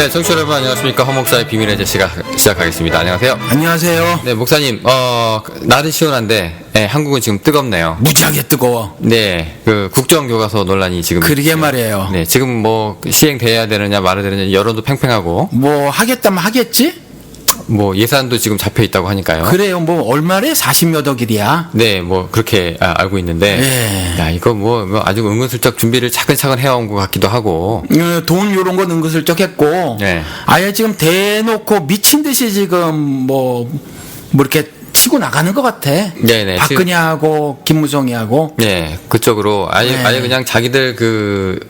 네, 청취자 여러분 안녕하십니까. 허 목사의 비밀의 제시가 시작하겠습니다. 안녕하세요. 안녕하세요. 네, 목사님, 날은 시원한데, 네, 한국은 지금 뜨겁네요. 무지하게 뜨거워. 네, 그 국정교과서 논란이 지금. 그러게 말이에요. 네, 지금 뭐 시행돼야 되느냐 말아야 되느냐 여론도 팽팽하고. 뭐 하겠다면 하겠지? 뭐 예산도 지금 잡혀 있다고 하니까요. 그래요. 뭐 얼마래? 40몇 억일이야. 네, 뭐 그렇게 알고 있는데. 예. 야, 이거 뭐 아주 은근슬쩍 준비를 차근차근 해온 것 같기도 하고. 돈 요런 건 은근슬쩍 했고. 네. 아예 지금 대놓고 미친 듯이 지금 뭐 이렇게 치고 나가는 것 같아. 네네. 박근혜하고 김무성이하고. 네, 그쪽으로 아예 네. 아예 그냥 자기들 그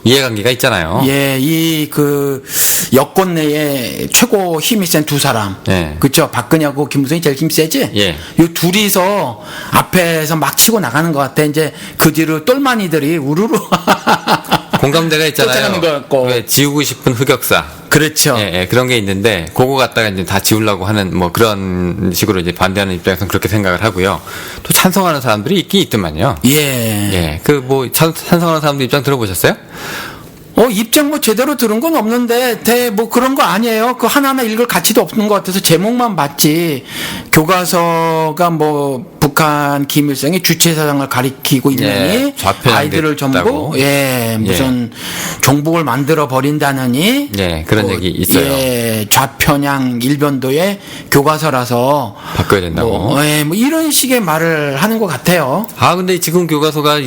이해관계가 있잖아요. 예, 이 그 여권 내에 최고 힘이 센 두 사람. 네. 그쵸? 박근혜하고 김무성이 제일 힘 세지? 예. 이 둘이서 앞에서 막 치고 나가는 것 같아. 이제 그 뒤로 똘마니들이 우르르. 공감대가 있잖아요. 쫓아가는 것 같고. 왜 지우고 싶은 흑역사. 그렇죠. 예, 예, 그런 게 있는데 그거 갖다가 이제 다 지우려고 하는 뭐 그런 식으로 이제 반대하는 입장에서는 그렇게 생각을 하고요. 또 찬성하는 사람들이 있긴 있더만요. 예. 예, 그 뭐 찬성하는 사람들 입장 들어보셨어요? 입장 뭐 제대로 들은 건 없는데, 뭐 그런 거 아니에요. 그 하나하나 읽을 가치도 없는 것 같아서 제목만 봤지. 교과서가 뭐 북한 김일성이 주체사상을 가리키고 있느니, 예, 좌편향됐다고. 아이들을 전부, 무슨 종북을 만들어 버린다느니, 예, 그런 얘기 있어요. 예, 좌편향 일변도의 교과서라서. 바꿔야 된다고. 뭐 이런 식의 말을 하는 것 같아요. 아, 근데 지금 교과서가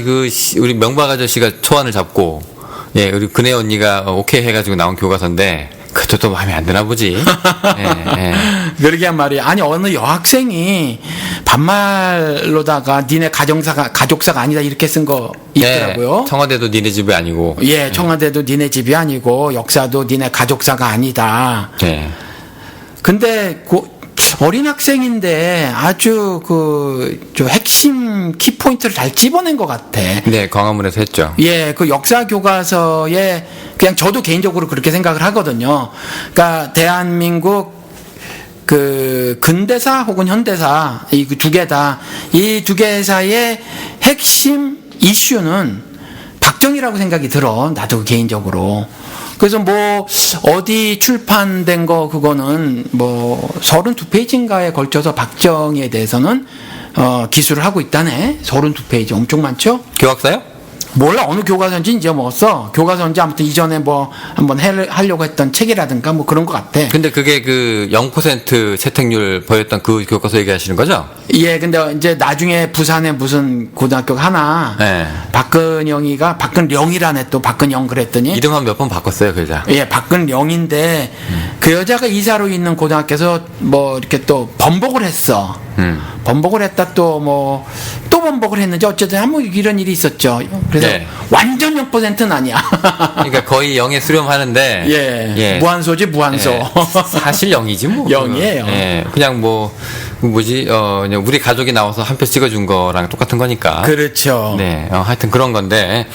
우리 명박 아저씨가 초안을 잡고, 예, 우리 근혜 언니가 오케이 해가지고 나온 교과서인데, 그것도 마음에 안 드나 보지. 예, 예. 그러게 한 말이야. 아니, 어느 여학생이 반말로다가 니네 가족사가 아니다 이렇게 쓴 거 있더라고요. 예, 청와대도 니네 집이 아니고. 예, 청와대도 니네 집이 아니고 역사도 니네 가족사가 아니다. 예. 근데 어린 학생인데 아주 저 핵심 키포인트를 잘 집어낸 것 같아. 네, 광화문에서 했죠. 예, 그 역사 교과서에 그냥 저도 개인적으로 그렇게 생각을 하거든요. 그러니까 대한민국 그 근대사 혹은 현대사 이 두 개다. 이 두 개사의 핵심 이슈는 박정희라고 생각이 들어. 나도 개인적으로. 그래서 뭐 어디 출판된 거 그거는 뭐 32페이지인가에 걸쳐서 박정희에 대해서는 기술을 하고 있다네. 32페이지 엄청 많죠? 교학사요? 몰라 어느 교과서인지 잊어먹었어. 교과서인지 아무튼 이전에 뭐 한번 하려고 했던 책이라든가 뭐 그런 것 같아. 근데 그게 그 0% 채택률 보였던 그 교과서 얘기하시는 거죠? 예, 근데 이제 나중에 부산에 무슨 고등학교가 하나 네. 박근영이라네 또 박근영 그랬더니 이름 한 몇 번 바꿨어요, 그 여자. 예, 박근영인데 그 여자가 이사로 있는 고등학교에서 뭐 이렇게 또 번복을 했어. 번복을 했다 또 번복을 했는지 어쨌든 한번 이런 일이 있었죠. 그래서 네. 완전 0%는 아니야. 그러니까 거의 0에 수렴하는데. 예. 무한소지 무한소. 예. 사실 0이지 뭐. 0이에요. 예. 그냥 그냥 우리 가족이 나와서 한 표 찍어준 거랑 똑같은 거니까. 그렇죠. 네. 하여튼 그런 건데.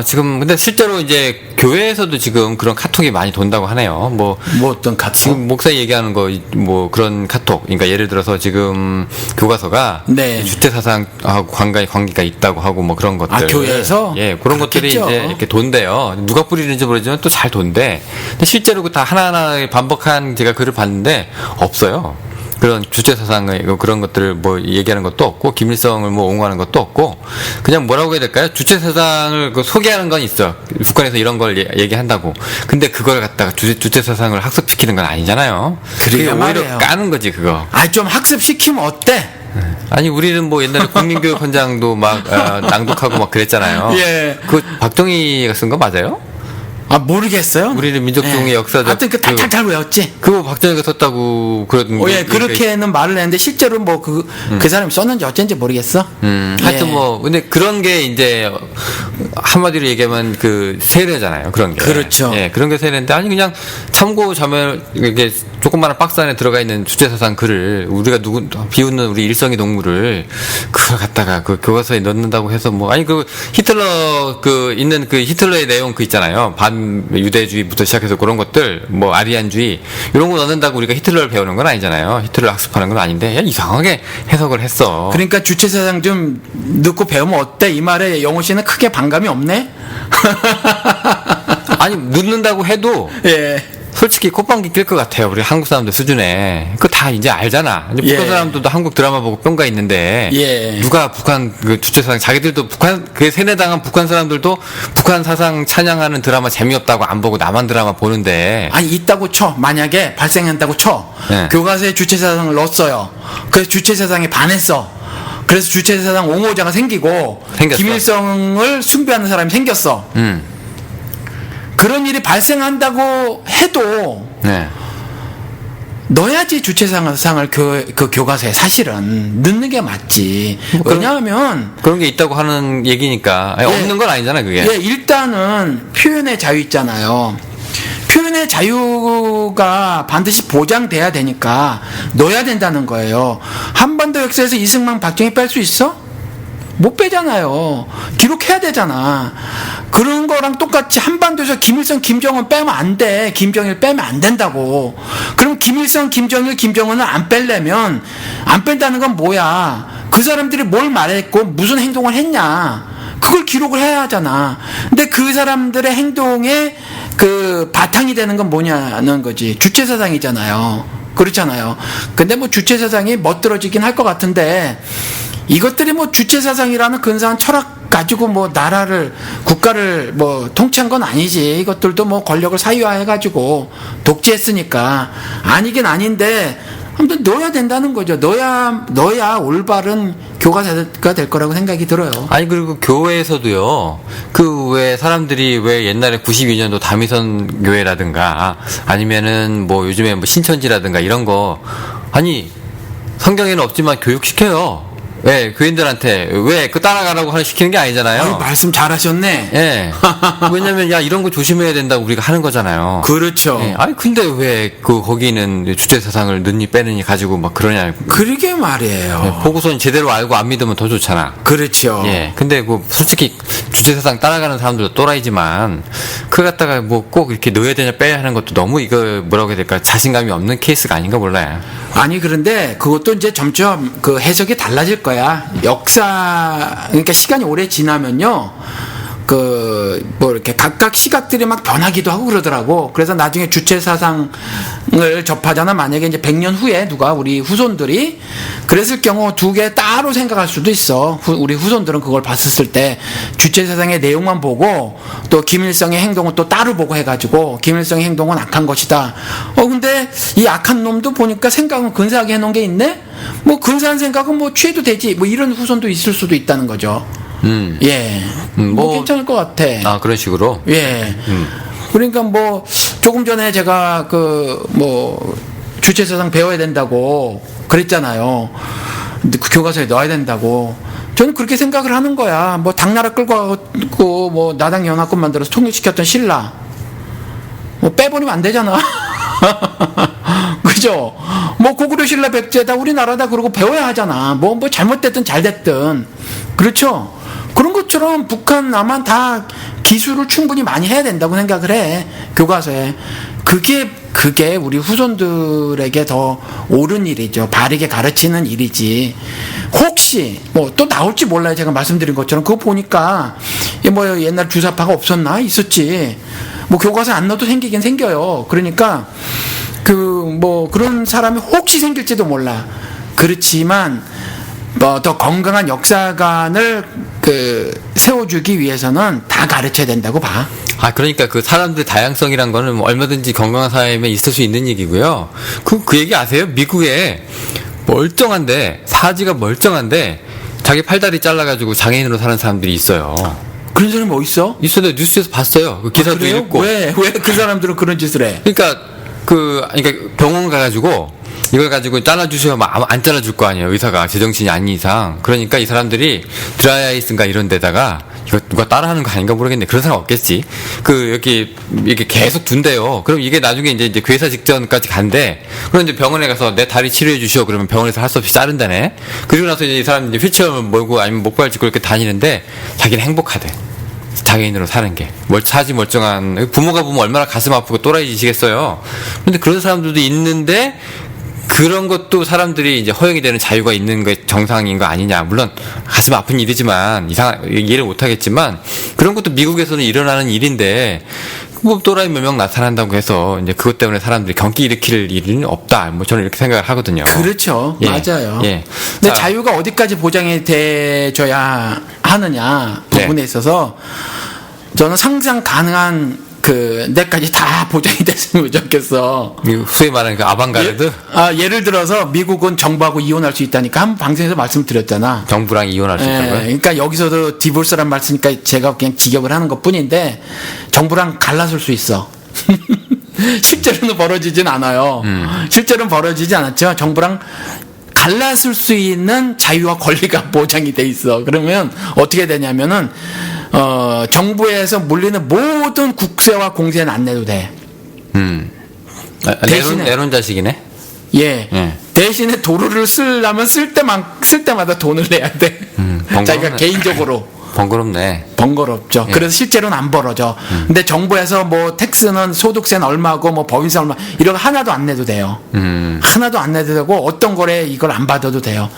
지금 근데 실제로 이제 교회에서도 지금 그런 카톡이 많이 돈다고 하네요. 뭐 어떤 카톡? 지금 목사 얘기하는 거 뭐 그런 카톡. 그러니까 예를 들어서 지금 교과서가 네. 주체 사상하고 관계가 있다고 하고 뭐 그런 것들. 교회에서? 예, 그런 것들이 그렇겠죠. 이제 이렇게 돈대요. 누가 뿌리는지 모르지만 또 잘 돈대. 근데 실제로 그 다 하나하나 반복한 제가 글을 봤는데 없어요. 그런 주체 사상의 그런 것들을 뭐 얘기하는 것도 없고 김일성을 뭐 옹호하는 것도 없고 그냥 뭐라고 해야 될까요? 주체 사상을 소개하는 건 있어. 북한에서 이런 걸 얘기한다고. 근데 그걸 갖다가 주체 사상을 학습시키는 건 아니잖아요. 그게 오히려 말이에요. 까는 거지 그거. 좀 학습시키면 어때? 아니 우리는 뭐 옛날에 국민교육헌장도 막 낭독하고 막 그랬잖아요. 예. 그 박정희가 쓴 거 맞아요? 모르겠어요. 우리는 민족주의 역사적 하여튼 탈탈 외웠지. 그거 박정희가 썼다고 그러던 예, 그렇게는 말을 했는데 실제로 뭐 그 사람이 썼는지 어쩐지 모르겠어. 하여튼 예. 뭐 근데 그런 게 이제 한마디로 얘기하면 그 세례잖아요. 그런 게. 그렇죠. 예, 그런 게 세례인데 아니 그냥 참고 자면 이게 조그마한 박스 안에 들어가 있는 주체사상 글을 우리가 비웃는 우리 일성의 동물을 그걸 갖다가 그 교과서에 넣는다고 해서 뭐 아니 그 히틀러 있는 그 히틀러의 내용 있잖아요. 유대주의부터 시작해서 그런 것들 뭐 아리안주의 이런 거 넣는다고 우리가 히틀러를 배우는 건 아니잖아요. 히틀러를 학습하는 건 아닌데 야, 이상하게 해석을 했어. 그러니까 주체사상 좀 넣고 배우면 어때? 이 말에 영호 씨는 크게 반감이 없네? 아니 눕는다고 해도 예. 솔직히 콧방귀 낄 것 같아요. 우리 한국 사람들 수준에. 그거 다 이제 알잖아. 이제 북한 예. 사람들도 한국 드라마 보고 뿅가 있는데. 예. 누가 북한 그 주체사상, 자기들도 북한, 그 세뇌당한 북한 사람들도 북한 사상 찬양하는 드라마 재미없다고 안 보고 남한 드라마 보는데. 아니 있다고 쳐. 만약에 발생한다고 쳐. 네. 교과서에 주체사상을 넣었어요. 그래서 주체사상에 반했어. 그래서 주체사상 옹호자가 생기고 생겼어. 김일성을 숭배하는 사람이 생겼어. 그런 일이 발생한다고 해도 네. 넣어야지 주체사상을 그 교과서에 사실은 넣는 게 맞지. 왜냐하면 그런 게 있다고 하는 얘기니까. 아니, 예. 없는 건 아니잖아, 그게. 예, 일단은 표현의 자유 있잖아요. 표현의 자유가 반드시 보장돼야 되니까 넣어야 된다는 거예요. 한반도 역사에서 이승만 박정희 뺄 수 있어? 못 빼잖아요. 기록해야 되잖아. 그런 거랑 똑같이 한반도에서 김일성, 김정은 빼면 안 돼. 김정일 빼면 안 된다고. 그럼 김일성, 김정일, 김정은을 안 빼려면 안 뺀다는 건 뭐야? 그 사람들이 뭘 말했고 무슨 행동을 했냐? 그걸 기록을 해야 하잖아. 근데 그 사람들의 행동에 그 바탕이 되는 건 뭐냐는 거지. 주체사상이잖아요. 그렇잖아요. 근데 뭐 주체사상이 멋들어지긴 할 것 같은데 이것들이 뭐 주체사상이라는 근사한 철학 가지고 뭐 나라를 국가를 뭐 통치한 건 아니지. 이것들도 뭐 권력을 사유화해가지고 독재했으니까 아니긴 아닌데 아무튼 넣어야 된다는 거죠. 넣어야 올바른 교과서가 될 거라고 생각이 들어요. 아니 그리고 교회에서도요. 그 왜 사람들이 왜 옛날에 92년도 다미선 교회라든가 아니면은 뭐 요즘에 뭐 신천지라든가 이런 거 아니 성경에는 없지만 교육시켜요. 왜 교인들한테 왜 그 따라가라고 시키는 게 아니잖아요. 아유, 말씀 잘하셨네. 예. 왜냐면 야 이런 거 조심해야 된다고 우리가 하는 거잖아요. 그렇죠. 예. 아니 근데 왜 그 거기는 주체 사상을 넣니 빼느니 가지고 막 그러냐. 그러게 말이에요. 예, 보고서는 제대로 알고 안 믿으면 더 좋잖아. 그렇죠. 예. 근데 그 솔직히 주체 사상 따라가는 사람들도 또라이지만 그 갖다가 뭐 꼭 이렇게 넣어야 되냐 빼야 하는 것도 너무 이거 뭐라고 해야 될까 자신감이 없는 케이스가 아닌가 몰라요. 아니 그런데 그것도 이제 점점 그 해석이 달라질 거야. 역사 그러니까 시간이 오래 지나면요. 그 뭐 이렇게 각각 시각들이 막 변하기도 하고 그러더라고. 그래서 나중에 주체 사상을 접하잖아. 만약에 이제 100년 후에 누가 우리 후손들이 그랬을 경우 두 개 따로 생각할 수도 있어. 우리 후손들은 그걸 봤었을 때 주체 사상의 내용만 보고 또 김일성의 행동은 또 따로 보고 해가지고 김일성의 행동은 악한 것이다. 근데 이 악한 놈도 보니까 생각은 근사하게 해놓은 게 있네. 뭐 근사한 생각은 뭐 취해도 되지. 뭐 이런 후손도 있을 수도 있다는 거죠. 예. 뭐 괜찮을 것 같아. 아, 그런 식으로? 예. 그러니까 뭐 조금 전에 제가 그 뭐 주체사상 배워야 된다고 그랬잖아요. 그 교과서에 넣어야 된다고. 저는 그렇게 생각을 하는 거야. 뭐 당나라 끌고 가고 뭐 나당 연합군 만들어서 통일시켰던 신라. 뭐 빼버리면 안 되잖아. 그죠? 뭐 고구려 신라 백제다 우리나라다 그러고 배워야 하잖아. 뭐 잘못됐든 잘됐든. 그렇죠? 그런 것처럼 북한 남한 다 기술을 충분히 많이 해야 된다고 생각을 해. 교과서에. 그게 우리 후손들에게 더 옳은 일이죠. 바르게 가르치는 일이지. 혹시 뭐 또 나올지 몰라요. 제가 말씀드린 것처럼 그거 보니까 뭐 옛날 주사파가 없었나 있었지. 뭐 교과서 안 넣어도 생기긴 생겨요. 그러니까 그 뭐 그런 사람이 혹시 생길지도 몰라. 그렇지만 뭐 더 건강한 역사관을 그 세워주기 위해서는 다 가르쳐야 된다고 봐. 아, 그러니까 그 사람들의 다양성이란 거는 뭐 얼마든지 건강한 사회에 있을 수 있는 얘기고요. 그 얘기 아세요? 미국에 멀쩡한데, 사지가 멀쩡한데, 자기 팔다리 잘라가지고 장애인으로 사는 사람들이 있어요. 그런 사람이 뭐 있어? 있어요. 뉴스에서 봤어요. 그 기사도 그래요? 읽고. 왜 그 사람들은 그런 짓을 해? 그러니까 병원 가가지고 이걸 가지고 잘라주시면 안 잘라줄 거 아니에요. 의사가 제정신이 아닌 이상. 그러니까 이 사람들이 드라이아이스인가 이런 데다가 이거 누가 따라하는 거 아닌가 모르겠네. 그런 사람 없겠지. 이게 계속 둔대요. 그럼 이게 나중에 이제 괴사 직전까지 간대. 그럼 이제 병원에 가서 내 다리 치료해 주시오. 그러면 병원에서 할 수 없이 자른다네. 그리고 나서 이제 이 사람 이제 휠체어 몰고 아니면 목발 짚고 이렇게 다니는데 자기는 행복하대. 장애인으로 사는 게. 사지 멀쩡한, 부모가 보면 얼마나 가슴 아프고 또라이지시겠어요. 근데 그런 사람들도 있는데, 그런 것도 사람들이 이제 허용이 되는 자유가 있는 게 정상인 거 아니냐. 물론 가슴 아픈 일이지만 이해를 못 하겠지만 그런 것도 미국에서는 일어나는 일인데 뭐 또라이 몇 명 나타난다고 해서 이제 그것 때문에 사람들이 경기 일으킬 일은 없다. 뭐 저는 이렇게 생각을 하거든요. 그렇죠. 예. 맞아요. 예. 근데 자, 자유가 어디까지 보장이 돼줘야 하느냐 부분에 네. 있어서 저는 상상 가능한 그 데까지 다 보장이 됐으면 좋겠어. 소위 말하는 그 아방가르드 예를 들어서 미국은 정부하고 이혼할 수 있다니까 한 방송에서 말씀드렸잖아. 정부랑 이혼할 수 있다고요? 그러니까 여기서도 디볼스란 말 쓰니까 제가 그냥 직역을 하는 것뿐인데 정부랑 갈라설 수 있어. 실제로는 벌어지진 않아요. 실제로는 벌어지지 않았죠. 정부랑 갈라설 수 있는 자유와 권리가 보장이 돼 있어. 그러면 어떻게 되냐면은 정부에서 물리는 모든 국세와 공세는 안 내도 돼. 대신에- 내론 자식이네. 예. 예. 대신에 도로를 쓰려면 쓸 때마다 돈을 내야 돼. 번거롭네. 자기가 개인적으로. 번거롭네. 번거롭죠. 예. 그래서 실제로는 안 벌어져. 근데 정부에서 뭐 텍스는 소득세는 얼마고 뭐 법인세 얼마 이런 거 하나도 안 내도 돼요. 하나도 안 내도 되고 어떤 거래 이걸 안 받아도 돼요.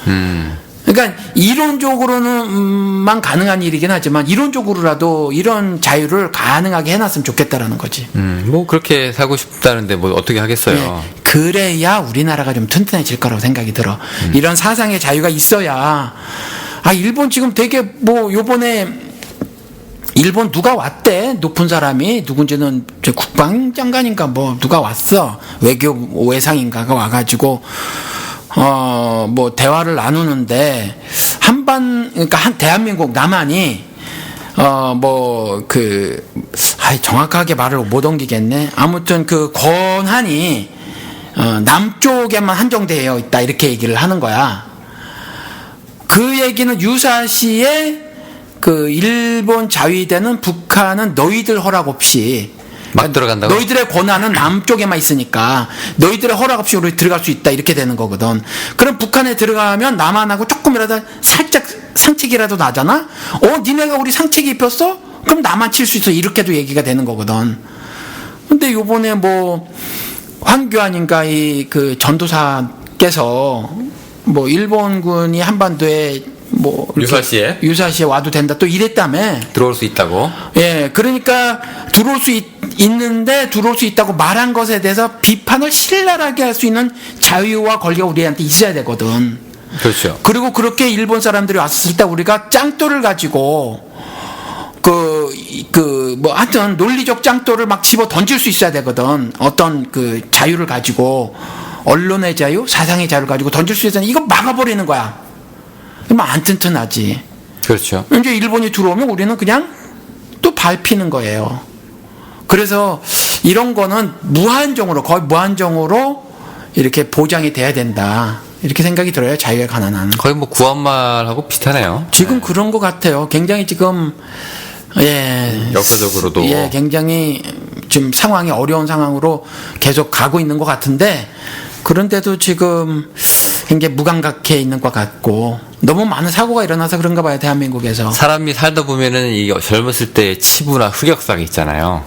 그러니까 이론적으로는만 가능한 일이긴 하지만 이론적으로라도 이런 자유를 가능하게 해놨으면 좋겠다라는 거지. 뭐 그렇게 살고 싶다는데 뭐 어떻게 하겠어요. 네. 그래야 우리나라가 좀 튼튼해질 거라고 생각이 들어. 이런 사상의 자유가 있어야. 일본 지금 되게 뭐 요번에 일본 누가 왔대? 높은 사람이 누군지는 저 국방장관인가 뭐 누가 왔어. 외상인가가 와가지고 뭐 대화를 나누는데 그러니까 대한민국 남한이 정확하게 말을 못 옮기겠네. 아무튼 그 권한이 남쪽에만 한정되어 있다 이렇게 얘기를 하는 거야. 그 얘기는 유사시에 그 일본 자위대는 북한은 너희들 허락 없이 막 들어간다고? 너희들의 권한은 남쪽에만 있으니까 너희들의 허락 없이 우리 들어갈 수 있다 이렇게 되는 거거든. 그럼 북한에 들어가면 남한하고 조금이라도 살짝 상책이라도 나잖아. 니네가 우리 상책이 입혔어? 그럼 나만 칠 수 있어. 이렇게도 얘기가 되는 거거든. 근데 요번에 뭐 황교안인가 이 그 전도사께서 뭐 일본군이 한반도에 뭐 유사시에 와도 된다 또 이랬다며. 들어올 수 있다고. 예, 그러니까 들어올 수 있는데 들어올 수 있다고 말한 것에 대해서 비판을 신랄하게 할 수 있는 자유와 권리가 우리한테 있어야 되거든. 그렇죠. 그리고 그렇게 일본 사람들이 왔을 때 우리가 짱돌을 가지고 뭐 하여튼 논리적 짱돌을 막 집어 던질 수 있어야 되거든. 어떤 그 자유를 가지고 언론의 자유, 사상의 자유를 가지고 던질 수 있잖아. 이거 막아버리는 거야. 그러면 안 튼튼하지. 그렇죠. 이제 일본이 들어오면 우리는 그냥 또 밟히는 거예요. 그래서 이런 거는 거의 무한정으로 이렇게 보장이 돼야 된다. 이렇게 생각이 들어요. 자유에 관한 한. 거의 뭐 구한말하고 비슷하네요. 지금 그런 것 같아요. 굉장히 지금 역사적으로도 굉장히 지금 상황이 어려운 상황으로 계속 가고 있는 것 같은데 그런데도 지금 굉장히 무감각해 있는 것 같고 너무 많은 사고가 일어나서 그런가 봐요. 대한민국에서. 사람이 살다 보면은 이 젊었을 때의 치부나 흑역사가 있잖아요.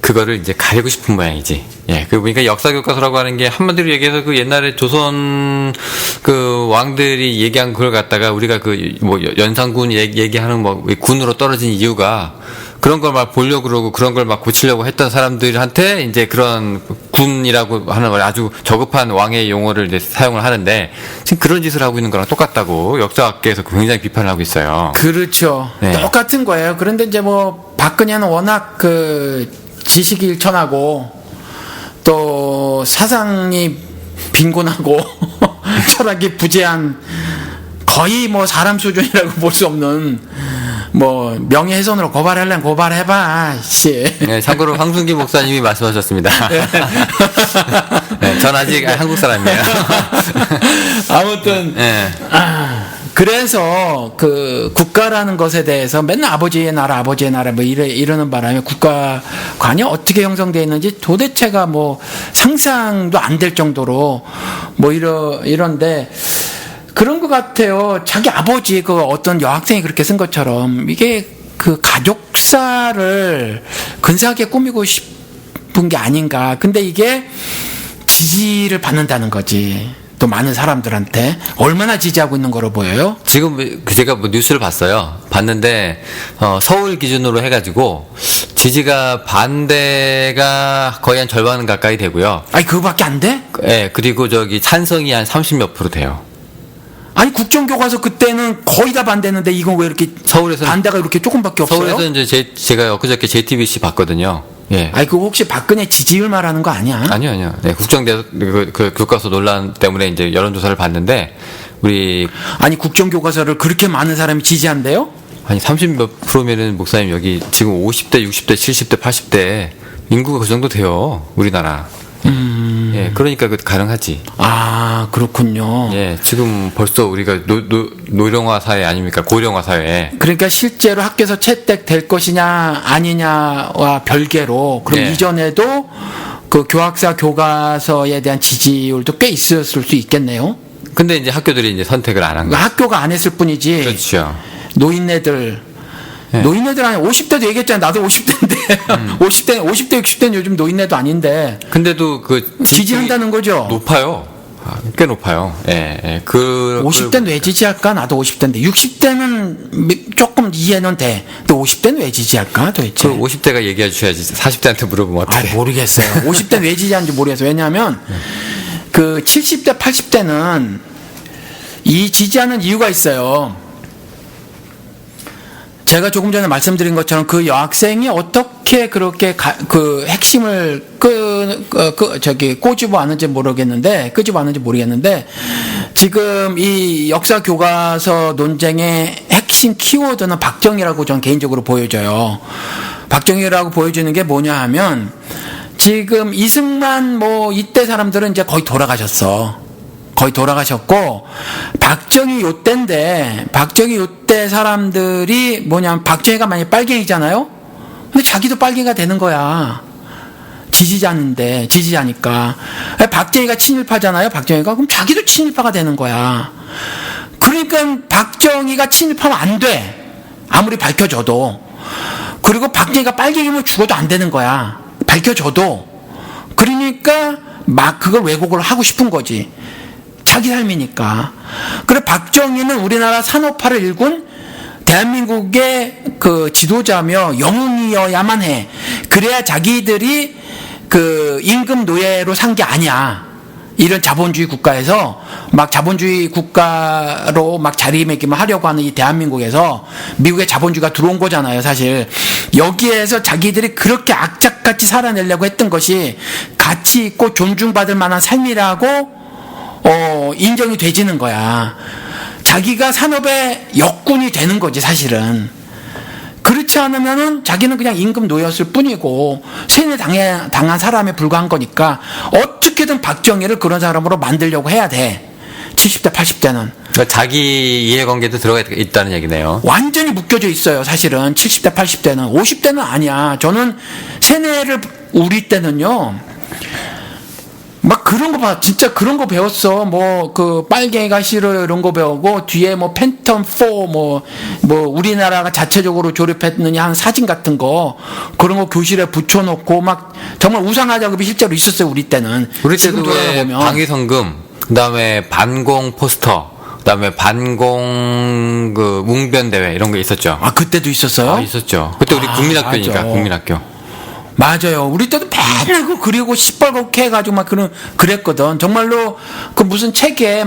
그거를 이제 가리고 싶은 모양이지. 예, 그 보니까 역사 교과서라고 하는 게 한마디로 얘기해서 그 옛날에 조선 그 왕들이 얘기한 걸 갖다가 우리가 그 뭐 연산군 얘기하는 뭐 군으로 떨어진 이유가 그런 걸 막 보려고 그러고 그런 걸 막 고치려고 했던 사람들한테 이제 그런 군이라고 하는 걸 아주 저급한 왕의 용어를 이제 사용을 하는데 지금 그런 짓을 하고 있는 거랑 똑같다고 역사학계에서 굉장히 비판을 하고 있어요. 그렇죠. 네. 똑같은 거예요. 그런데 이제 뭐 박근혜는 워낙 그 지식이 일천하고 또 사상이 빈곤하고 철학이 부재한 거의 뭐 사람 수준이라고 볼 수 없는 뭐 명예훼손으로 고발하려면 고발해봐. 씨. 네, 참고로 황순기 목사님이 말씀하셨습니다. 네, 전 아직 한국 사람이에요. 아무튼 네. 그래서 그 국가라는 것에 대해서 맨날 아버지의 나라 뭐 이러는 바람에 국가관이 어떻게 형성되어 있는지 도대체가 뭐 상상도 안 될 정도로 뭐 이런데 그런 것 같아요. 자기 아버지 그 어떤 여학생이 그렇게 쓴 것처럼 이게 그 가족사를 근사하게 꾸미고 싶은 게 아닌가. 근데 이게 지지를 받는다는 거지. 또 많은 사람들한테 얼마나 지지하고 있는 거로 보여요? 지금 제가 뭐 뉴스를 봤어요. 봤는데 서울 기준으로 해가지고 지지가 반대가 거의 한 절반 가까이 되고요. 아니 그거밖에 안 돼? 예, 그리고 저기 찬성이 한 30몇 프로 돼요. 아니 국정교과서 그때는 거의 다 반대했는데 이건 왜 이렇게 서울에서는- 반대가 이렇게 조금밖에 없어요? 서울에서 이제 제가 엊그저께 JTBC 봤거든요. 예. 아니 그거 혹시 박근혜 지지율 말하는 거 아니야? 아니요. 네, 국정대 그 교과서 논란 때문에 이제 여론조사를 봤는데 우리 아니 국정교과서를 그렇게 많은 사람이 지지한대요? 아니 30몇 프로면은 목사님 여기 지금 50대, 60대, 70대, 80대 인구가 그 정도 돼요. 우리나라. 예, 그러니까 그 가능하지. 아 그렇군요. 예, 지금 벌써 우리가 노령화 사회 아닙니까? 고령화 사회. 그러니까 실제로 학교에서 채택 될 것이냐 아니냐와 별개로 그럼 예. 이전에도 그 교학사 교과서에 대한 지지율도 꽤 있었을 수 있겠네요. 근데 이제 학교들이 이제 선택을 안 한 그러니까 거예요. 학교가 안 했을 뿐이지. 그렇죠. 노인네들 예. 노인네들 아니 50대도 얘기했잖아. 나도 50대인데 50대 50대 요즘 노인네도 아닌데 근데도 그 지지한다는 거죠. 높아요. 꽤 높아요. 예, 예. 50대는 왜 지지할까? 나도 50대인데 60대는 조금 이해는 돼. 근데 50대는 왜 지지할까 도대체? 그 50대가 얘기해 주셔야지. 40대한테 물어보면 아 어떡해. 모르겠어요. 50대는 왜 지지하는지 모르겠어요. 왜냐하면 그 70대 80대는 이 지지하는 이유가 있어요. 제가 조금 전에 말씀드린 것처럼 그 여학생이 어떻게 그렇게 그 핵심을 꼬집어왔는지 모르겠는데 지금 이 역사 교과서 논쟁의 핵심 키워드는 박정희라고 저는 개인적으로 보여져요. 박정희라고 보여주는 게 뭐냐 하면 지금 이승만 뭐 이때 사람들은 이제 거의 돌아가셨고 박정희 요때인데 박정희 요때 사람들이 뭐냐면 박정희가 만약에 빨갱이잖아요. 근데 자기도 빨갱이가 되는 거야. 지지자니까 박정희가 친일파잖아요. 박정희가 그럼 자기도 친일파가 되는 거야. 그러니까 박정희가 친일파면 안 돼. 아무리 밝혀져도. 그리고 박정희가 빨갱이면 죽어도 안 되는 거야. 밝혀져도. 그러니까 막 그걸 왜곡을 하고 싶은 거지. 자기 삶이니까. 그래 박정희는 우리나라 산업화를 일군 대한민국의 그 지도자며 영웅이어야만 해. 그래야 자기들이 그 임금 노예로 산 게 아니야. 이런 자본주의 국가에서 막 자본주의 국가로 막 자리매김을 하려고 하는 이 대한민국에서 미국의 자본주의가 들어온 거잖아요, 사실. 여기에서 자기들이 그렇게 악착같이 살아내려고 했던 것이 가치 있고 존중받을 만한 삶이라고 인정이 되지는 거야. 자기가 산업의 역군이 되는 거지, 사실은. 그렇지 않으면은 자기는 그냥 임금 노예였을 뿐이고 세뇌 당한 사람에 불과한 거니까 어떻게든 박정희를 그런 사람으로 만들려고 해야 돼. 70대, 80대는. 그러니까 자기 이해관계도 들어가 있다는 얘기네요. 완전히 묶여져 있어요, 사실은. 70대, 80대는. 50대는 아니야. 저는 세뇌를 우리 때는요. 막 그런 거 봐. 진짜 그런 거 배웠어. 뭐, 빨갱이가 싫어요. 이런 거 배우고, 뒤에 뭐, 팬텀 4, 우리나라가 자체적으로 조립했느냐 하는 사진 같은 거, 그런 거 교실에 붙여놓고, 막, 정말 우상화작업이 실제로 있었어요, 우리 때는. 우리 지금 때도 왜 돌아보면. 방위성금, 그 다음에 반공 포스터, 그 다음에 반공 웅변대회 이런 거 있었죠. 아, 그때도 있었어요? 아, 있었죠. 그때 우리 국민학교니까, 맞아. 국민학교. 맞아요. 우리 때도 맨날 그리고 시뻘겋게 해가지고 막 그랬거든. 정말로 무슨 책에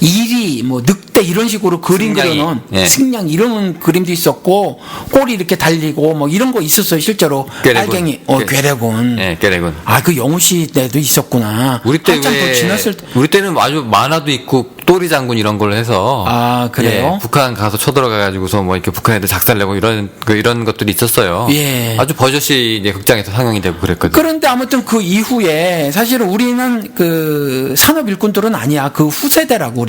이리, 늑대 이런 식으로 그림 승냥이. 그려놓은 예. 승냥 이런 그림도 있었고, 꼬리 이렇게 달리고 뭐 이런 거 있었어요. 실제로. 꾀레군. 빨갱이, 괴레군. 예, 깨래군. 아, 그 영우씨 때도 있었구나. 우리 때 한참 더 지났을 때. 우리 때는 아주 만화도 있고 또리 장군 이런 걸로 해서 아, 그래요? 예, 북한 가서 쳐들어가가지고서 뭐 이렇게 북한 애들 작살내고 이런 것들이 있었어요. 예. 아주 버젓이 이제 극장에서 상영이 되고 그랬거든. 그런데 아무튼 그 이후에 사실은 우리는 그 산업 일꾼들은 아니야. 그 후세대라고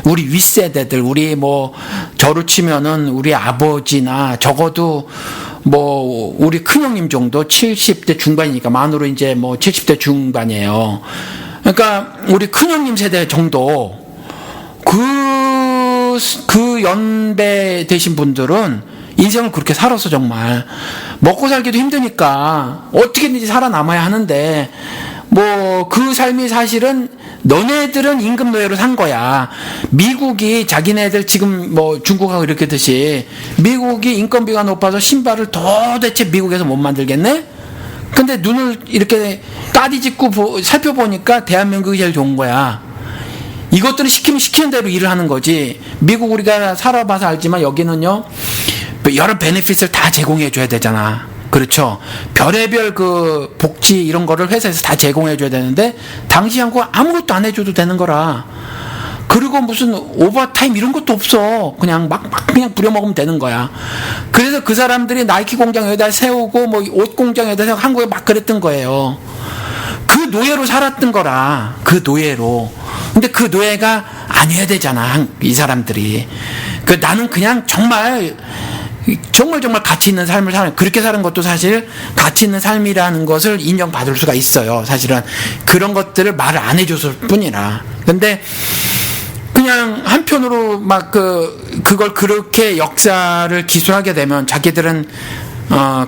우리 윗세대들, 우리 뭐 저로 치면은 우리 아버지나 적어도 뭐 우리 큰형님 정도 70대 중반이니까 만으로 이제 뭐 70대 중반이에요. 그러니까 우리 큰형님 세대 정도 그 연배 되신 분들은 인생을 그렇게 살아서 정말 먹고 살기도 힘드니까 어떻게든지 살아남아야 하는데 뭐 그 삶이 사실은 너네들은 임금 노예로 산 거야. 미국이 자기네들 지금 뭐 중국하고 이렇게 듯이 미국이 인건비가 높아서 신발을 도대체 미국에서 못 만들겠네? 근데 눈을 이렇게 따디짓고 살펴보니까 대한민국이 제일 좋은 거야. 이것들은 시키면 시키는 대로 일을 하는 거지. 미국 우리가 살아봐서 알지만 여기는요, 여러 베네핏을 다 제공해 줘야 되잖아. 그렇죠. 별의별 그 복지 이런 거를 회사에서 다 제공해 줘야 되는데 당시 한국 아무것도 안 해줘도 되는 거라. 그리고 무슨 오버타임 이런 것도 없어. 그냥 막 그냥 부려먹으면 되는 거야. 그래서 그 사람들이 나이키 공장 여기다 세우고 뭐 옷 공장 여기다 세우고 한국에 막 그랬던 거예요. 그 노예로 살았던 거라. 그 노예로. 근데 그 노예가 아니어야 되잖아. 이 사람들이. 그 나는 그냥 정말 가치 있는 삶을 사는, 그렇게 사는 것도 사실 가치 있는 삶이라는 것을 인정받을 수가 있어요. 사실은 그런 것들을 말을 안 해줬을 뿐이라. 근데 그냥 한편으로 막 그걸 그렇게 역사를 기술하게 되면 자기들은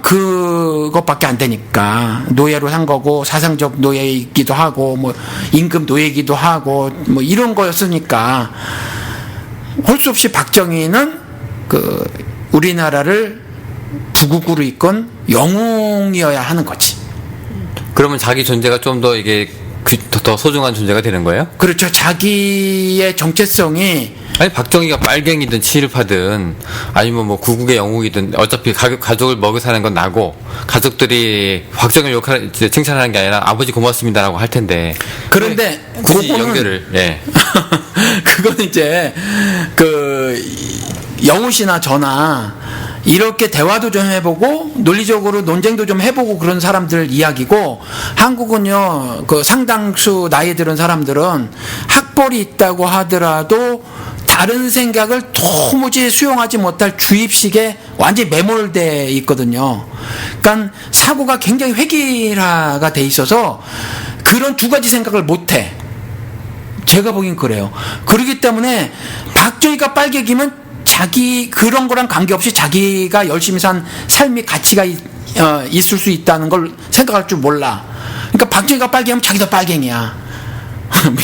그것밖에 안 되니까 노예로 산 거고 사상적 노예이기도 하고 뭐 임금 노예이기도 하고 뭐 이런 거였으니까 할 수 없이 박정희는 우리나라를 구국으로 이끈 영웅이어야 하는 거지. 그러면 자기 존재가 좀 더 이게 더 소중한 존재가 되는 거예요? 그렇죠. 자기의 정체성이, 아니 박정희가 빨갱이든 친일파든 아니면 뭐 구국의 영웅이든 어차피 가족을 먹여 사는 건 나고, 가족들이 박정희를 칭찬하는 게 아니라 아버지 고맙습니다라고 할 텐데. 그런데 굳이 그거는 연결을, 예. 그건 이제 영우 씨나 저나 이렇게 대화도 좀 해보고 논리적으로 논쟁도 좀 해보고 그런 사람들 이야기고, 한국은요 상당수 나이 들은 사람들은 학벌이 있다고 하더라도 다른 생각을 도무지 수용하지 못할 주입식에 완전히 매몰돼 있거든요. 그러니까 사고가 굉장히 획일화가 돼 있어서 그런 두 가지 생각을 못해. 제가 보기엔 그래요. 그렇기 때문에 박정희가 빨갱이면 자기 그런 거랑 관계없이 자기가 열심히 산 삶의 가치가 있을 수 있다는 걸 생각할 줄 몰라. 그러니까 박정희가 빨갱이면 자기도 빨갱이야.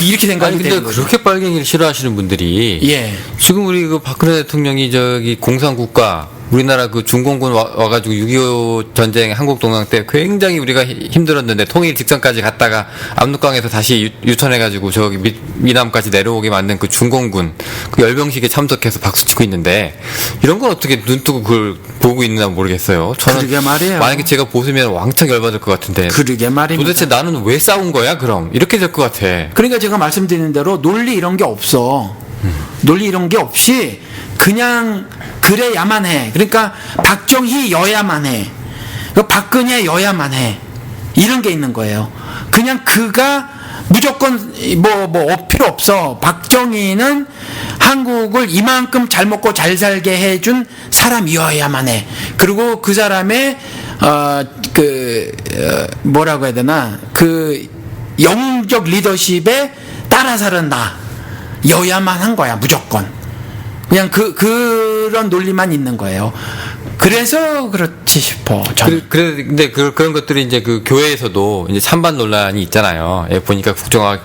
이렇게 생각이 근데 되는 거죠. 그렇게 빨갱이를 싫어하시는 분들이, 예. 지금 우리 박근혜 대통령이 공산국가 우리나라 중공군 와가지고 6.25 전쟁 한국 동강 때 굉장히 우리가 힘들었는데 통일 직전까지 갔다가 압록강에서 다시 유턴해가지고 미남까지 내려오게 만든 그 중공군 열병식에 참석해서 박수치고 있는데, 이런 건 어떻게 눈뜨고 그걸 보고 있나 모르겠어요. 저는 그러게 말이에요. 만약에 제가 보시면 왕창 열받을 것 같은데. 그러게 말입니다. 도대체 나는 왜 싸운 거야 그럼? 이렇게 될 것 같아. 그러니까 제가 말씀드린 대로 논리 이런 게 없어. 논리 이런 게 없이 그냥 그래야만 해. 그러니까 박정희여야만 해. 박근혜여야만 해. 이런 게 있는 거예요. 그냥 그가 무조건 필요 없어. 박정희는 한국을 이만큼 잘 먹고 잘 살게 해준 사람이어야만 해. 그리고 그 사람의 뭐라고 해야 되나, 영웅적 리더십에 따라 사는 나여야만 한 거야. 무조건. 그냥 그런 논리만 있는 거예요. 그래서 그렇지 싶어. 근데 그런 것들이 이제 교회에서도 이제 찬반 논란이 있잖아요. 예, 보니까 국정화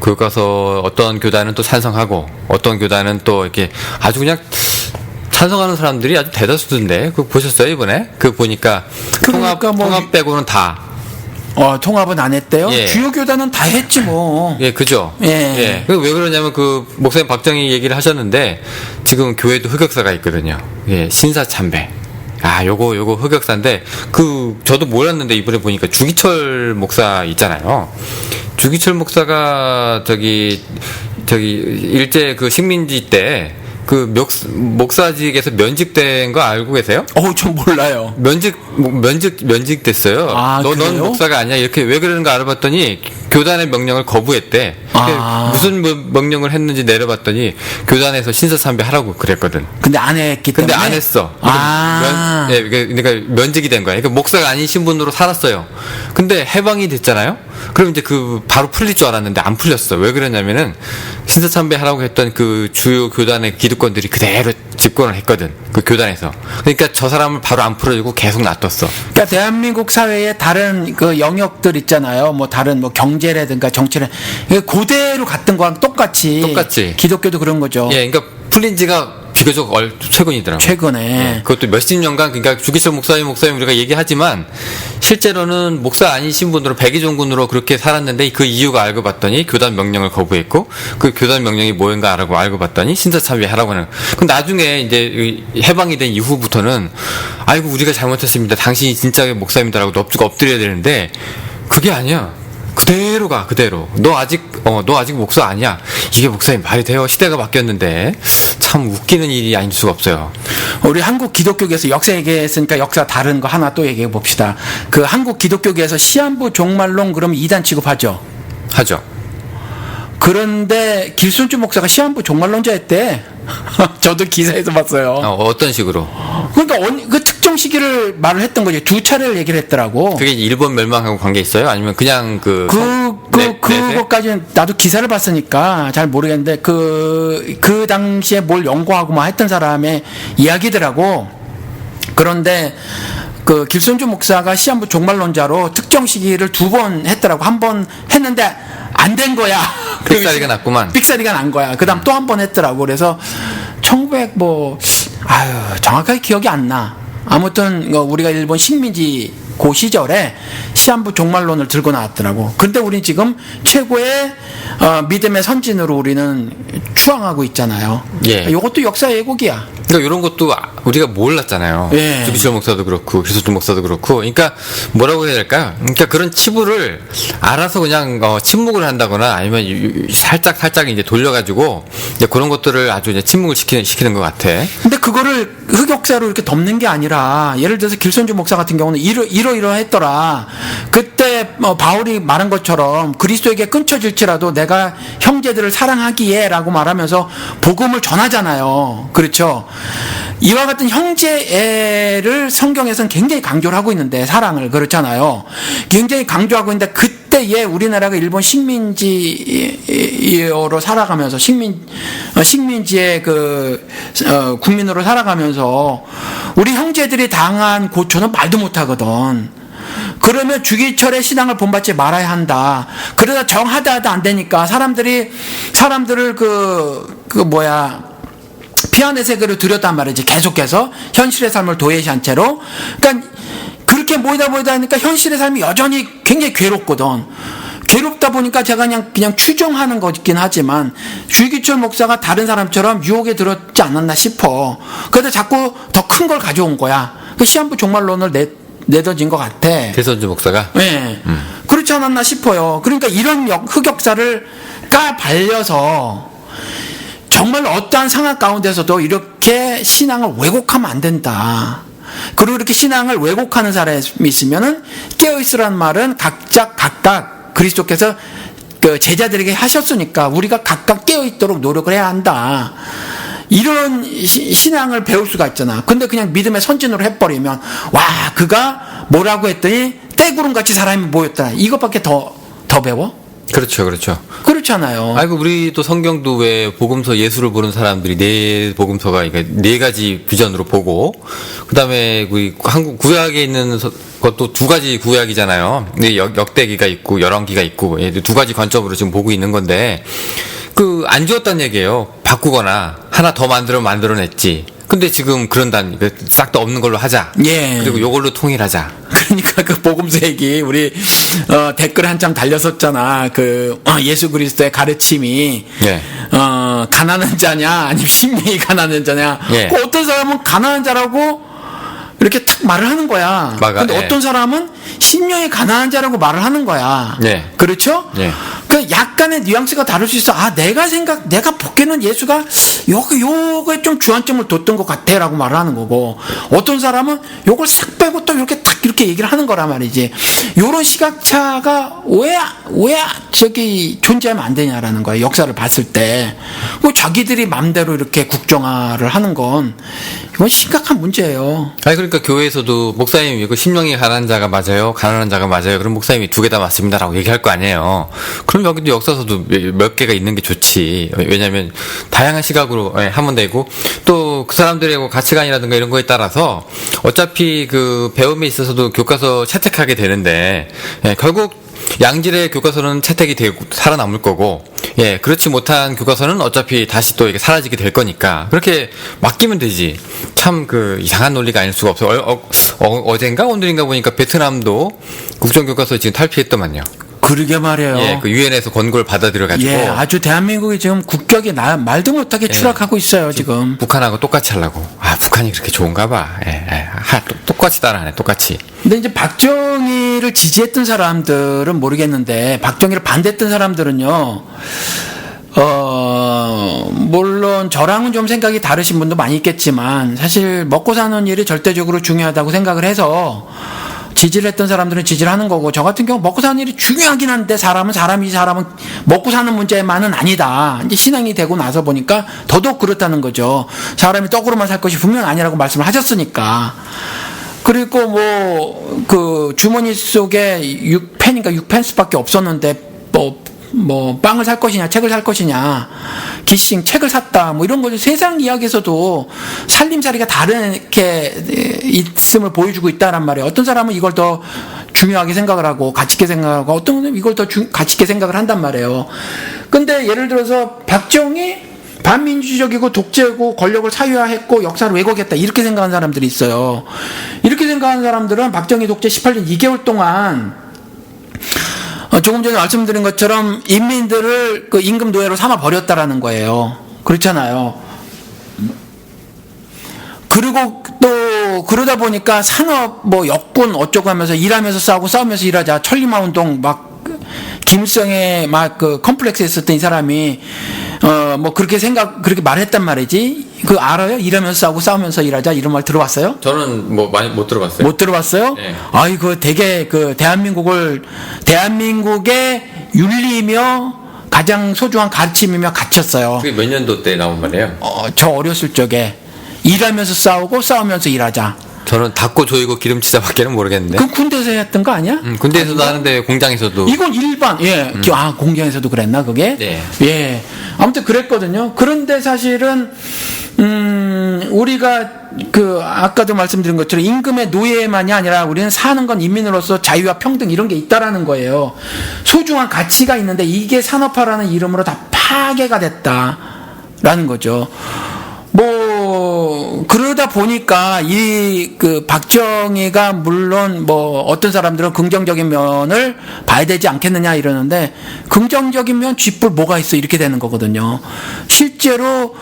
교과서 어떤 교단은 또 찬성하고 어떤 교단은 또 이렇게 아주 그냥 찬성하는 사람들이 아주 대다수던데. 그거 보셨어요, 이번에? 보니까 통합 빼고는 다. 통합은 안 했대요? 예. 주요 교단은 다 했지 뭐. 예, 그죠? 예. 왜 그러냐면 목사님 박정희 얘기를 하셨는데, 지금 교회도 흑역사가 있거든요. 예, 신사참배. 요거 흑역사인데, 저도 몰랐는데 이번에 보니까 주기철 목사 있잖아요. 주기철 목사가 일제 식민지 때 목사직에서 면직된 거 알고 계세요? 좀 몰라요. 면직됐어요. 넌 목사가 아니야. 이렇게 왜 그러는가 알아봤더니 교단의 명령을 거부했대. 무슨 명령을 했는지 내려봤더니 교단에서 신사참배 하라고 그랬거든. 근데 안 했기 때문에. 근데 안 했어. 그러니까 면직이 된 거야. 그러니까 목사가 아닌 신분으로 살았어요. 근데 해방이 됐잖아요. 그럼 이제 바로 풀릴 줄 알았는데 안 풀렸어. 왜 그러냐면은 신사참배 하라고 했던 주요 교단의 기득권들이 그대로 집권을 했거든. 그 교단에서. 그러니까 저 사람을 바로 안 풀어주고 계속 놔뒀어. 그러니까 대한민국 사회의 다른 그 영역들 있잖아요. 뭐 다른 뭐 경제라든가 정치를 그대로 갔던 거랑 똑같이 기독교도 그런 거죠. 예, 그러니까 풀린 지가 비교적 최근이더라고요. 최근에. 예, 그것도 몇십 년간, 그러니까 주기철 목사님 우리가 얘기하지만 실제로는 목사 아니신 분으로 백의종군으로 그렇게 살았는데 그 이유가 알고 봤더니 교단 명령을 거부했고 그 교단 명령이 뭐인가 알고 봤더니 신사참배하라고 하는. 그럼 나중에 이제 해방이 된 이후부터는 아이고 우리가 잘못했습니다. 당신이 진짜 목사입니다라고 엎드려야 되는데 그게 아니야. 그대로 가, 그대로. 너 아직 목사 아니야. 이게 목사님 말이 돼요. 시대가 바뀌었는데. 참 웃기는 일이 아닐 수가 없어요. 우리 한국 기독교계에서 역사 얘기했으니까 역사 다른 거 하나 또 얘기해 봅시다. 그 한국 기독교계에서 시한부 종말론 그럼 이단 취급하죠? 하죠. 그런데 길순주 목사가 시한부 종말론자였대. 저도 기사에서 봤어요. 어떤 식으로? 그러니까 그 특정 시기를 말을 했던 거죠. 두 차례를 얘기를 했더라고. 그게 일본 멸망하고 관계 있어요? 아니면 그냥 그것까지는 나도 기사를 봤으니까 잘 모르겠는데 그 당시에 뭘 연구하고 막 했던 사람의 이야기더라고. 그런데 그 길손주 목사가 시한부 종말론자로 특정 시기를 2번 했더라고. 한 번 했는데 안 된 거야. 삑사리가 났구만. 삑사리가 난 거야. 그 다음 또 한 번 했더라고. 그래서 1900 정확하게 기억이 안 나. 아무튼 우리가 일본 식민지 그 시절에 시한부 종말론을 들고 나왔더라고. 근데 우린 지금 최고의 믿음의 선진으로 우리는 추앙하고 있잖아요. 예. 이것도 역사 왜곡이야. 그러니까 이런 것도 우리가 몰랐잖아요. 예. 주기철 목사도 그렇고 기소준 목사도 그렇고. 그러니까 뭐라고 해야 될까요? 그러니까 그런 치부를 알아서 그냥 침묵을 한다거나 아니면 살짝 이제 돌려가지고 이제 그런 것들을 아주 이제 침묵을 시키는 것 같아. 근데 그거를 흑역사로 이렇게 덮는 게 아니라 예를 들어서 길손주 목사 같은 경우는 이러했더라. 그때 바울이 말한 것처럼 그리스도에게 끊쳐질지라도 내가 형제들을 사랑하기에라고 말하면서 복음을 전하잖아요. 그렇죠? 이와 같은 형제를 성경에서는 굉장히 강조를 하고 있는데 사랑을 그렇잖아요. 굉장히 강조하고 있는데 그때에 우리나라가 일본 식민지로 살아가면서 식민지의 국민으로 살아가면서 우리 형제들이 당한 고초는 말도 못하거든. 그러면 주기철의 신앙을 본받지 말아야 한다. 그러다 정하다 안 되니까 사람들을 피안의 세계로 들였단 말이지. 계속해서 현실의 삶을 도외시한 채로. 그러니까 그렇게 모이다 하니까 현실의 삶이 여전히 굉장히 괴롭거든. 괴롭다 보니까 제가 그냥 추정하는 거긴 하지만 주기철 목사가 다른 사람처럼 유혹에 들었지 않았나 싶어. 그래서 자꾸 더 큰 걸 가져온 거야. 그 시한부 종말론을 내던진 것 같아. 길손주 목사가? 네. 그렇지 않았나 싶어요. 그러니까 이런 흑역사를 까발려서 정말 어떠한 상황 가운데서도 이렇게 신앙을 왜곡하면 안 된다. 그리고 이렇게 신앙을 왜곡하는 사람이 있으면은 깨어있으라는 말은 각각 그리스도께서 그 제자들에게 하셨으니까 우리가 각각 깨어있도록 노력을 해야 한다. 이런 신앙을 배울 수가 있잖아. 근데 그냥 믿음의 선진으로 해버리면 그가 뭐라고 했더니 떼구름같이 사람이 모였다. 이것밖에 더 배워? 그렇죠. 그렇잖아요. 아이고 우리도 성경도 왜 복음서 예수를 보는 사람들이 네 복음서가 네 가지 비전으로 보고 그다음에 우리 한국 구약에 있는 것도 2가지 구약이잖아요. 역대기가 있고 열왕기가 있고 두 가지 관점으로 지금 보고 있는 건데 안 지웠다는 얘기예요. 바꾸거나 하나 더 만들어냈지. 근데 지금 싹 다 없는 걸로 하자. 예. 그리고 요걸로 통일하자. 그러니까 그 복음서 얘기 우리 댓글에 한참 달렸었잖아. 예수 그리스도의 가르침이 예. 가난한 자냐 아니면 심령이 가난한 자냐. 예. 어떤 사람은 가난한 자라고 이렇게 탁 말을 하는 거야. 근데 예. 어떤 사람은 심령이 가난한 자라고 말을 하는 거야. 예. 그렇죠? 예. 약간의 뉘앙스가 다를 수 있어. 내가 보기에는 예수가 요거에 좀 주안점을 뒀던 것 같아 라고 말을 하는 거고, 어떤 사람은 요걸 싹 빼고 또 이렇게 탁 이렇게 얘기를 하는 거란 말이지. 요런 시각차가 왜 저기 존재하면 안 되냐라는 거예요. 역사를 봤을 때. 뭐 자기들이 맘대로 이렇게 국정화를 하는 건 이건 심각한 문제예요. 아니 그러니까 교회에서도 목사님 이거 심령이 가난한 자가 맞아요, 가난한 자가 맞아요. 그럼 목사님이 두 개 다 맞습니다라고 얘기할 거 아니에요. 그럼 여기도 역사서도 몇 개가 있는 게 좋지. 왜냐하면 다양한 시각으로 하면 되고 또 그 사람들의 가치관이라든가 이런 거에 따라서 어차피 그 배움에 있어서도 교과서 채택하게 되는데 결국 양질의 교과서는 채택이 되고 살아남을 거고, 그렇지 못한 교과서는 어차피 다시 또 이게 사라지게 될 거니까 그렇게 맡기면 되지. 참 그 이상한 논리가 아닐 수가 없어. 어젠가 오늘인가 보니까 베트남도 국정교과서 지금 탈피했더만요. 그러게 말이에요. 그 유엔에서 권고를 받아들여가지고. 아주 대한민국이 지금 국격이 말도 못하게 추락하고 있어요, 지금. 북한하고 똑같이 하려고. 북한이 그렇게 좋은가 봐. 똑같이 따라하네, 똑같이. 근데 이제 박정희를 지지했던 사람들은 모르겠는데, 박정희를 반대했던 사람들은요, 물론 저랑은 좀 생각이 다르신 분도 많이 있겠지만, 사실 먹고 사는 일이 절대적으로 중요하다고 생각을 해서, 지지를 했던 사람들은 지지를 하는 거고, 저 같은 경우 먹고 사는 일이 중요하긴 한데 사람은 먹고 사는 문제만은 아니다. 이제 신앙이 되고 나서 보니까 더더욱 그렇다는 거죠. 사람이 떡으로만 살 것이 분명 아니라고 말씀을 하셨으니까. 그리고 뭐 그 주머니 속에 6펜스밖에 없었는데 빵을 살 것이냐, 책을 살 것이냐, 기싱 책을 샀다, 뭐 이런 거죠. 세상 이야기에서도 살림살이가 다르게 있음을 보여주고 있다란 말이에요. 어떤 사람은 이걸 더 중요하게 생각을 하고 가치 있게 생각하고, 어떤 사람은 이걸 더 가치 있게 생각을 한단 말이에요. 근데 예를 들어서 박정희 반민주적이고 독재고 권력을 사유화했고 역사를 왜곡했다, 이렇게 생각하는 사람들이 있어요. 이렇게 생각하는 사람들은 박정희 독재 18년 2개월 동안 조금 전에 말씀드린 것처럼 인민들을 그 임금 노예로 삼아 버렸다라는 거예요. 그렇잖아요. 그리고 또 그러다 보니까 산업 역군 어쩌고 하면서 일하면서 싸우면서 일하자, 천리마운동 김일성의 그 컴플렉스에 있었던 이 사람이 그렇게 말했단 말이지. 알아요? 일하면서 싸우면서 일하자, 이런 말 들어봤어요? 저는 많이 못 들어봤어요. 못 들어봤어요? 네. 되게 대한민국의 윤리며 가장 소중한 가르침이며 갇혔어요. 그게 몇 년도 때 나온 말이에요? 저 어렸을 적에 일하면서 싸우면서 일하자. 저는 닫고 조이고 기름치자 밖에는 모르겠는데. 그럼 군대에서 했던 거 아니야? 군대에서도 하는데 공장에서도. 이건 일반, 공장에서도 그랬나, 그게? 네. 아무튼 그랬거든요. 그런데 사실은, 우리가 아까도 말씀드린 것처럼 임금의 노예만이 아니라 우리는 사는 건 인민으로서 자유와 평등 이런 게 있다라는 거예요. 소중한 가치가 있는데 이게 산업화라는 이름으로 다 파괴가 됐다라는 거죠. 그러다 보니까 박정희가 물론 어떤 사람들은 긍정적인 면을 봐야 되지 않겠느냐 이러는데, 긍정적인 면 쥐뿔 뭐가 있어, 이렇게 되는 거거든요. 실제로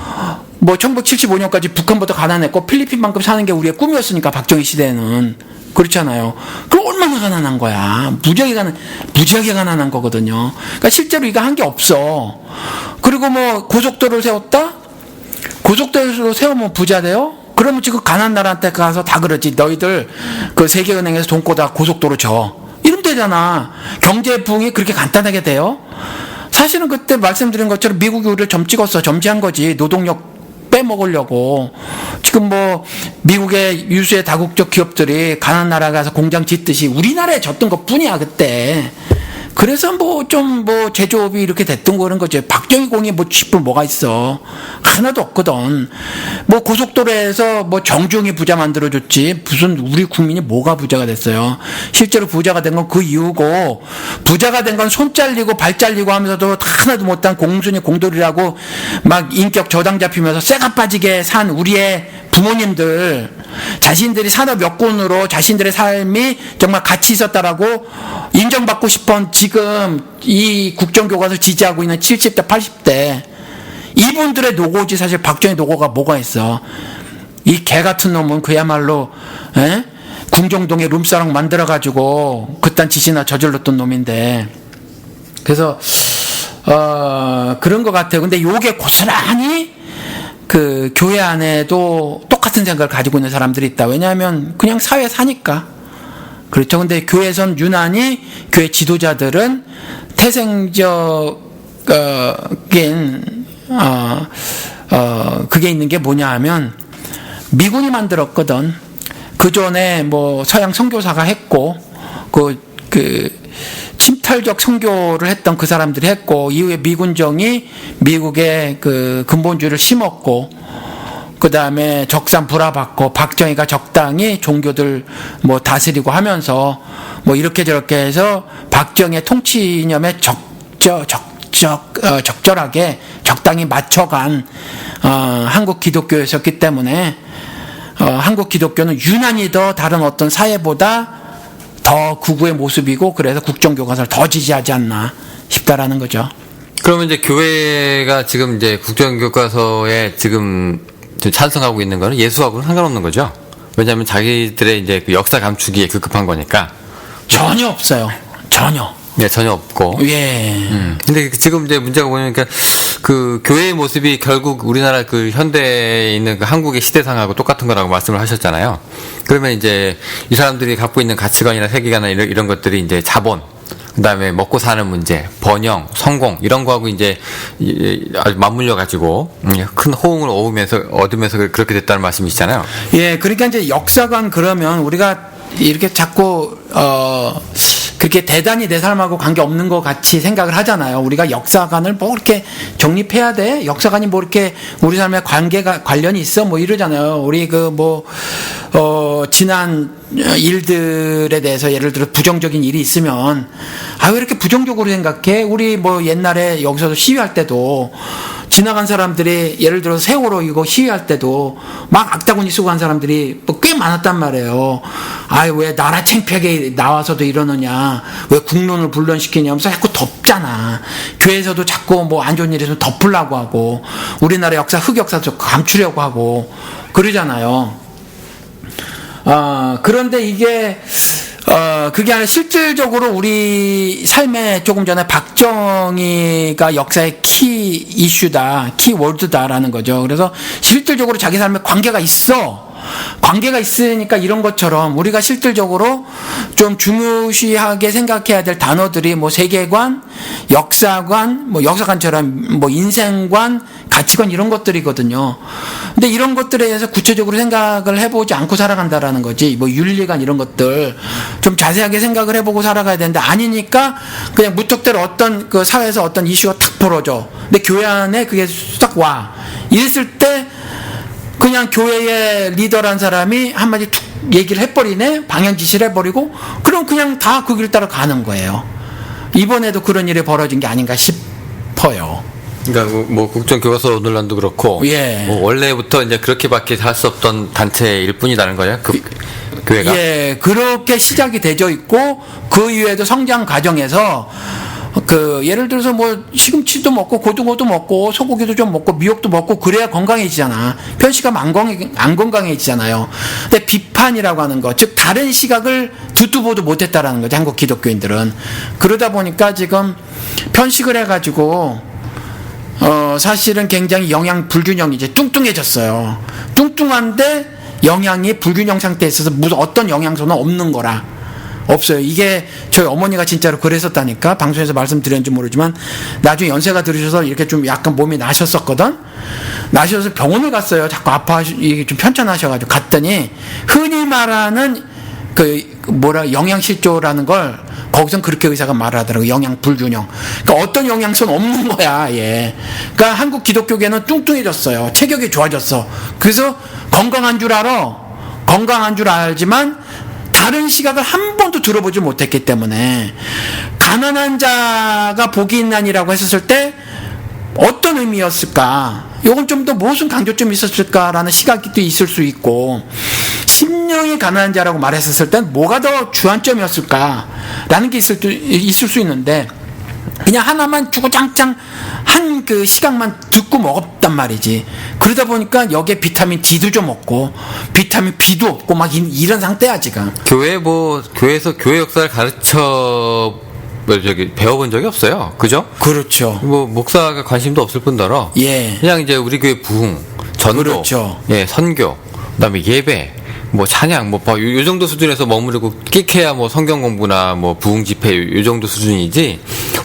1975년까지 북한보다 가난했고 필리핀만큼 사는 게 우리의 꿈이었으니까, 박정희 시대에는. 그렇잖아요. 그럼 얼마나 가난한 거야. 무지하게 가난한 거거든요. 그러니까 실제로 이거 한 게 없어. 그리고 고속도로를 세웠다? 고속도로로 세우면 부자 돼요? 그러면 지금 가난 나라한테 가서 다 그러지. 너희들 세계은행에서 돈 꿔다 고속도로 줘. 이러면 되잖아. 경제 부흥이 그렇게 간단하게 돼요? 사실은 그때 말씀드린 것처럼 미국이 우리를 점지한 거지. 노동력 빼먹으려고. 지금 미국의 유수의 다국적 기업들이 가난 나라 가서 공장 짓듯이 우리나라에 졌던 것 뿐이야, 그때. 그래서 제조업이 이렇게 됐던 거는 거죠. 박정희 공이 쥐뿔 뭐가 있어. 하나도 없거든. 고속도로에서 정중히 부자 만들어줬지. 무슨 우리 국민이 뭐가 부자가 됐어요. 실제로 부자가 된 건 그 이유고, 부자가 된 건 손 잘리고 발 잘리고 하면서도 하나도 못한 공순이 공돌이라고 인격 저당 잡히면서 쇠가 빠지게 산 우리의 부모님들, 자신들이 산업 여건으로 자신들의 삶이 정말 가치 있었다라고 인정받고 싶은 지금 이 국정교과서 지지하고 있는 70대 80대 이분들의 노고지. 사실 박정희 노고가 뭐가 있어. 이 개같은 놈은 그야말로 궁정동에 룸사롱 만들어가지고 그딴 짓이나 저질렀던 놈인데, 그래서 그런 것 같아요. 근데 요게 고스란히 교회 안에도 똑같은 생각을 가지고 있는 사람들이 있다. 왜냐하면 그냥 사회 사니까. 그렇죠. 근데 교회에선 유난히 교회 지도자들은 태생적인 그게 있는 게 뭐냐 하면 미군이 만들었거든. 그 전에 뭐 서양 선교사가 했고 그 침탈적 선교를 했던 그 사람들이 했고 이후에 미군정이 미국의 그 근본주의를 심었고 그 다음에 적산 불화받고 박정희가 적당히 종교들 뭐 다스리고 하면서 뭐 이렇게 저렇게 해서 박정희의 통치 이념에 적절하게 적당히 맞춰간 한국 기독교였었기 때문에 한국 기독교는 유난히 더 다른 어떤 사회보다 더 극우의 모습이고 그래서 국정교과서를 더 지지하지 않나 싶다라는 거죠. 그러면 이제 교회가 지금 이제 국정교과서에 지금 찬성하고 있는 거는 예수하고는 상관없는 거죠. 왜냐하면 자기들의 이제 그 역사 감추기에 급급한 거니까. 전혀 없어요. 전혀. 네, 전혀 없고. 예. 근데 지금 이제 문제가 뭐냐니까 그 교회의 모습이 결국 우리나라 그 현대에 있는 그 한국의 시대상하고 똑같은 거라고 말씀을 하셨잖아요. 그러면 이제 이 사람들이 갖고 있는 가치관이나 세계관이나 이런 것들이 이제 자본, 그다음에 먹고 사는 문제, 번영, 성공 이런 거하고 이제 아주 맞물려 가지고 큰 호응을 얻으면서 그렇게 됐다는 말씀이시잖아요. 예, 그러니까 이제 역사관 그러면 우리가 이렇게 자꾸 그렇게 대단히 내 삶하고 관계 없는 것 같이 생각을 하잖아요. 우리가 역사관을 뭐 이렇게 정립해야 돼? 역사관이 뭐 이렇게 우리 삶에 관련이 있어? 뭐 이러잖아요. 우리 지난 일들에 대해서 예를 들어 부정적인 일이 있으면 왜 이렇게 부정적으로 생각해? 우리 뭐 옛날에 여기서도 시위할 때도 지나간 사람들이 예를 들어 세월호 이거 시위할 때도 막 악다구니 쓰고 한 사람들이 뭐 꽤 많았단 말이에요. 왜 나라 창피하게 나와서도 이러느냐, 왜 국론을 불론시키냐 하면서 자꾸 덮잖아. 교회에서도 자꾸 뭐 안 좋은 일 있으면 덮으려고 하고 우리나라 역사 흑역사도 감추려고 하고 그러잖아요. 그런데 이게 그게 아니라 실질적으로 우리 삶에 조금 전에 박정희가 역사의 키 이슈다, 키 월드다라는 거죠. 그래서 실질적으로 자기 삶에 관계가 있으니까 이런 것처럼 우리가 실질적으로 좀 중요시하게 생각해야 될 단어들이 뭐 세계관, 역사관, 뭐 역사관처럼 뭐 인생관, 가치관 이런 것들이거든요. 근데 이런 것들에 대해서 구체적으로 생각을 해보지 않고 살아간다라는 거지. 뭐 윤리관 이런 것들 좀 자세하게 생각을 해보고 살아가야 되는데 아니니까 그냥 무턱대로 어떤 그 사회에서 어떤 이슈가 탁 벌어져. 근데 교회 안에 그게 딱 와. 이랬을 때 그냥 교회의 리더란 사람이 한마디 툭 얘기를 해버리네, 방향 지시를 해버리고, 그럼 그냥 다 그 길 따라 가는 거예요. 이번에도 그런 일이 벌어진 게 아닌가 싶어요. 그러니까 뭐 국정교과서 논란도 그렇고, 예. 뭐 원래부터 이제 그렇게밖에 할 수 없던 단체일 뿐이라는 거예요. 그 교회가. 예, 그렇게 시작이 되어 있고 그 이후에도 성장 과정에서 예를 들어서 뭐 시금치도 먹고 고등어도 먹고 소고기도 좀 먹고 미역도 먹고 그래야 건강해지잖아. 편식하면 안 건강해지잖아요. 근데 비판이라고 하는 거, 즉 다른 시각을 듣도 보도 못했다라는 거죠. 한국 기독교인들은. 그러다 보니까 지금 편식을 해가지고 사실은 굉장히 영양 불균형이 뚱뚱해졌어요. 뚱뚱한데 영양이 불균형 상태에 있어서 무슨 어떤 영양소는 없는 거라. 없어요. 이게 저희 어머니가 진짜로 그랬었다니까. 방송에서 말씀드렸는지 모르지만 나중에 연세가 들으셔서 이렇게 좀 약간 몸이 나셨었거든. 나셔서 병원을 갔어요. 자꾸 이게 좀 편찮으셔가지고 갔더니 흔히 말하는 영양실조라는 걸 거기선 그렇게 의사가 말하더라고요. 영양 불균형. 그러니까 어떤 영양소는 없는 거야. 예. 그러니까 한국 기독교계는 뚱뚱해졌어요. 체격이 좋아졌어. 그래서 건강한 줄 알지만 다른 시각을 한 번도 들어보지 못했기 때문에 가난한 자가 복이 있나니라고 했었을 때 어떤 의미였을까? 이건 좀 더 무슨 강조점이 있었을까라는 시각이 또 있을 수 있고, 심령이 가난한 자라고 말했었을 땐 뭐가 더 주안점이었을까라는 게 있을 수 있는데 그냥 하나만 주구장창 한 그 시각만 듣고 먹었단 말이지. 그러다 보니까 여기에 비타민 D도 좀 없고 비타민 B도 없고 막 이런 상태야 지금. 교회에서 교회 역사를 배워본 적이 없어요. 그죠? 그렇죠. 뭐 목사가 관심도 없을 뿐더러, 그냥 이제 우리 교회 부흥, 전도, 그렇죠. 예, 선교, 그다음에 예배, 뭐 찬양 요 정도 수준에서 머무르고 끼케야 뭐 성경 공부나 뭐 부흥 집회 요 정도 수준이지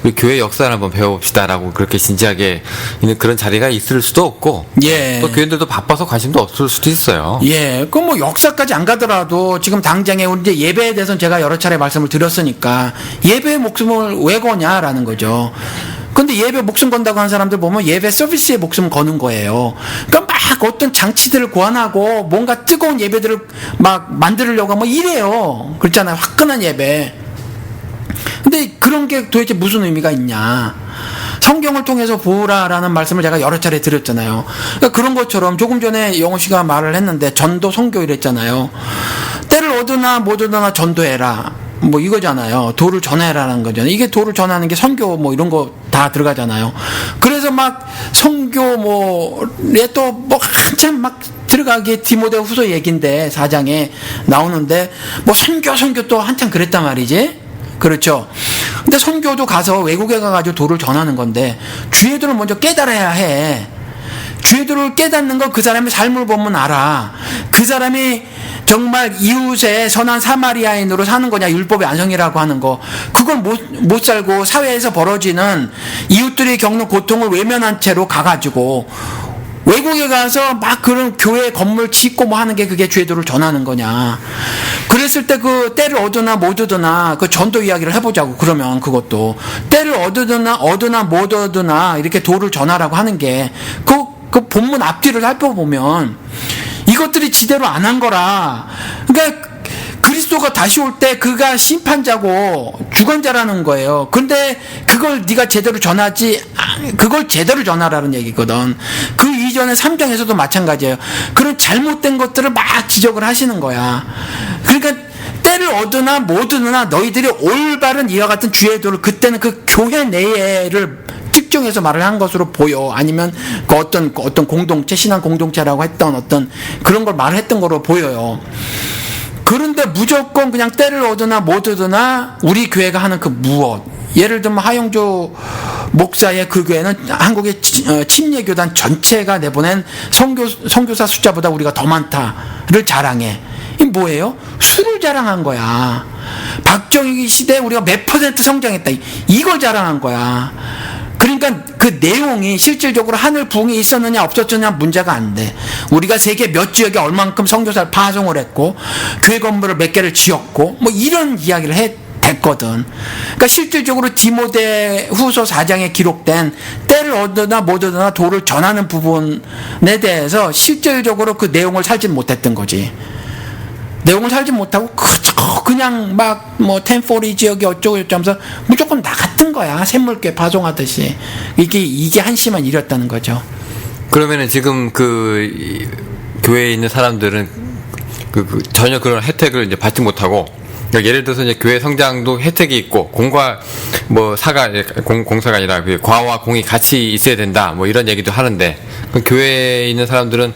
우리 교회 역사를 한번 배워봅시다라고 그렇게 진지하게 있는 그런 자리가 있을 수도 없고 예. 또 교인들도 바빠서 관심도 없을 수도 있어요. 예, 그 뭐 역사까지 안 가더라도 지금 당장에 우리 이제 예배에 대해서는 제가 여러 차례 말씀을 드렸으니까 예배의 목숨을 왜 거냐라는 거죠. 근데 예배 목숨 건다고 하는 사람들 보면 예배 서비스에 목숨 거는 거예요. 그러니까 막 어떤 장치들을 고안하고 뭔가 뜨거운 예배들을 막 만들려고 뭐 이래요. 그렇잖아요. 화끈한 예배. 근데 그런 게 도대체 무슨 의미가 있냐. 성경을 통해서 보라라는 말씀을 제가 여러 차례 드렸잖아요. 그러니까 그런 것처럼 조금 전에 영호 씨가 말을 했는데 전도 선교 이랬잖아요. 때를 얻으나 못 얻으나 전도해라. 뭐 이거잖아요. 도를 전해라라는 거잖아요. 이게 도를 전하는 게 선교 뭐 이런 거 다 들어가잖아요. 그래서 막 선교 뭐에 또 뭐 한참 막 들어가기에 디모데 후서 얘기인데 4장에 나오는데 뭐 선교 또 한참 그랬단 말이지. 그렇죠. 근데 선교도 가서 외국에 가가지고 도를 전하는 건데 주의들을 먼저 깨달아야 해. 주의들을 깨닫는 거 그 사람의 삶을 보면 알아. 그 사람이 정말 이웃의 선한 사마리아인으로 사는 거냐, 율법의 안성이라고 하는 거. 그걸 못 살고 사회에서 벌어지는 이웃들이 겪는 고통을 외면한 채로 가가지고 외국에 가서 막 그런 교회 건물 짓고 뭐 하는 게 그게 죄도를 전하는 거냐. 그랬을 때 그 때를 얻으나 못 얻으나 그 전도 이야기를 해보자고. 그러면 그것도 때를 얻으나 못 얻으나 이렇게 도를 전하라고 하는 게 그 본문 앞뒤를 살펴보면 이것들이 지대로 안 한 거라. 그러니까 그리스도가 다시 올 때 그가 심판자고 주권자라는 거예요. 근데 그걸 네가 제대로 전하지, 그걸 제대로 전하라는 얘기거든. 그 이전에 3장에서도 마찬가지예요. 그런 잘못된 것들을 막 지적을 하시는 거야. 그러니까 때를 얻으나 못 얻으나 너희들이 올바른 이와 같은 주의 도를, 그때는 그 교회 내를 집중해서 말을 한 것으로 보여. 아니면 그 어떤 공동체, 신앙 공동체라고 했던 어떤 그런 걸 말했던 거로 보여요. 그런데 무조건 그냥 때를 얻으나 못 얻으나 우리 교회가 하는 그 무엇. 예를 들면 하영조 목사의 그 교회는 한국의 침례교단 전체가 내보낸 선교사 숫자보다 우리가 더 많다를 자랑해. 이 뭐예요? 수를 자랑한 거야. 박정희 시대에 우리가 몇 % 성장했다. 이걸 자랑한 거야. 그러니까 그 내용이 실질적으로 하늘 부흥이 있었느냐 없었느냐 문제가 안 돼. 우리가 세계 몇 지역에 얼만큼 선교사를 파송을 했고 교회 건물을 몇 개를 지었고 뭐 이런 이야기를 했거든. 그러니까 실질적으로 디모데 후서 4장에 기록된 때를 얻으나 못 얻으나 도를 전하는 부분에 대해서 실질적으로 그 내용을 살지 못했던 거지. 내용을 살지 못하고 그냥 막 뭐 텐포리 지역이 어쩌고 저쩌면서 무조건 나 같은 거야. 샘물개 파송하듯이. 이게 한심한 일이었다는 거죠. 그러면은 지금 그 교회에 있는 사람들은 전혀 그런 혜택을 이제 받지 못하고, 그러니까 예를 들어서 이제 교회 성장도 혜택이 있고 공과 뭐 공사가 아니라 그 과와 공이 같이 있어야 된다 뭐 이런 얘기도 하는데, 그 교회에 있는 사람들은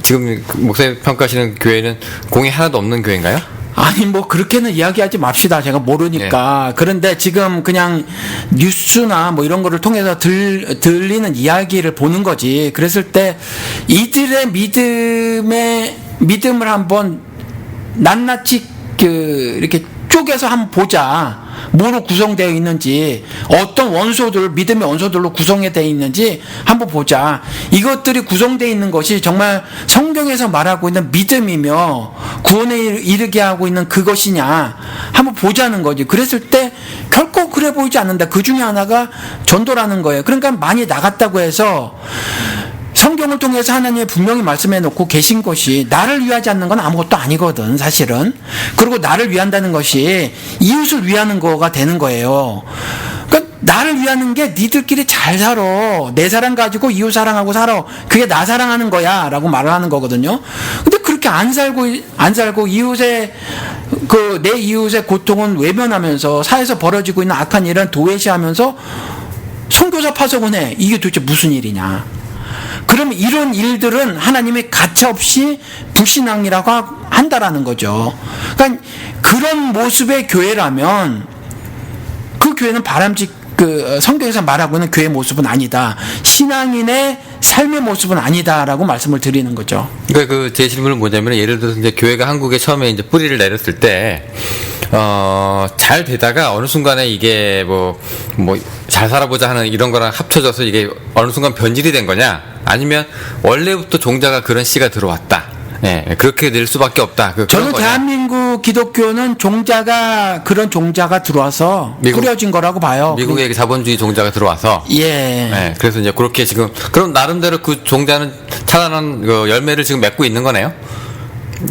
지금 목사님 평가하시는 교회는 공이 하나도 없는 교회인가요? 아니 뭐 그렇게는 이야기하지 맙시다. 제가 모르니까. 네. 그런데 지금 그냥 뉴스나 뭐 이런 거를 통해서 들리는 이야기를 보는 거지. 그랬을 때 이들의 믿음을 한번 낱낱이 이렇게 쪼개서 한번 보자. 뭐로 구성되어 있는지, 어떤 원소들, 믿음의 원소들로 구성되어 있는지 한번 보자. 이것들이 구성되어 있는 것이 정말 성경에서 말하고 있는 믿음이며 구원에 이르게 하고 있는 그것이냐 한번 보자는 거지. 그랬을 때 결코 그래 보이지 않는다. 그 중에 하나가 전도라는 거예요. 그러니까 많이 나갔다고 해서 성경을 통해서 하나님이 분명히 말씀해 놓고 계신 것이 나를 위하지 않는 건 아무것도 아니거든, 사실은. 그리고 나를 위한다는 것이 이웃을 위하는 거가 되는 거예요. 그러니까 나를 위하는 게 니들끼리 잘 살아. 내 사랑 가지고 이웃 사랑하고 살아. 그게 나 사랑하는 거야. 라고 말을 하는 거거든요. 근데 그렇게 안 살고 이웃의 내 이웃의 고통은 외면하면서 사회에서 벌어지고 있는 악한 일은 도외시하면서 선교사 파송은 해. 이게 도대체 무슨 일이냐. 그럼 이런 일들은 하나님이 가차없이 불신앙이라고 한다라는 거죠. 그러니까 그런 모습의 교회라면 그 교회는 성경에서 말하고 있는 교회 모습은 아니다. 신앙인의 삶의 모습은 아니다라고 말씀을 드리는 거죠. 그러니까 그 제 질문은 뭐냐면 예를 들어서 이제 교회가 한국에 처음에 이제 뿌리를 내렸을 때 잘 되다가 어느 순간에 이게 뭐 잘 살아보자 하는 이런 거랑 합쳐져서 이게 어느 순간 변질이 된 거냐, 아니면 원래부터 종자가 그런 씨가 들어왔다. 예, 그렇게 될 수밖에 없다. 저는 대한민국 기독교는 그런 종자가 들어와서 뿌려진 거라고 봐요. 미국의 자본주의 종자가 들어와서. 예. 예, 그래서 이제 그렇게 지금, 그럼 나름대로 그 종자는 찬란한 그 열매를 지금 맺고 있는 거네요?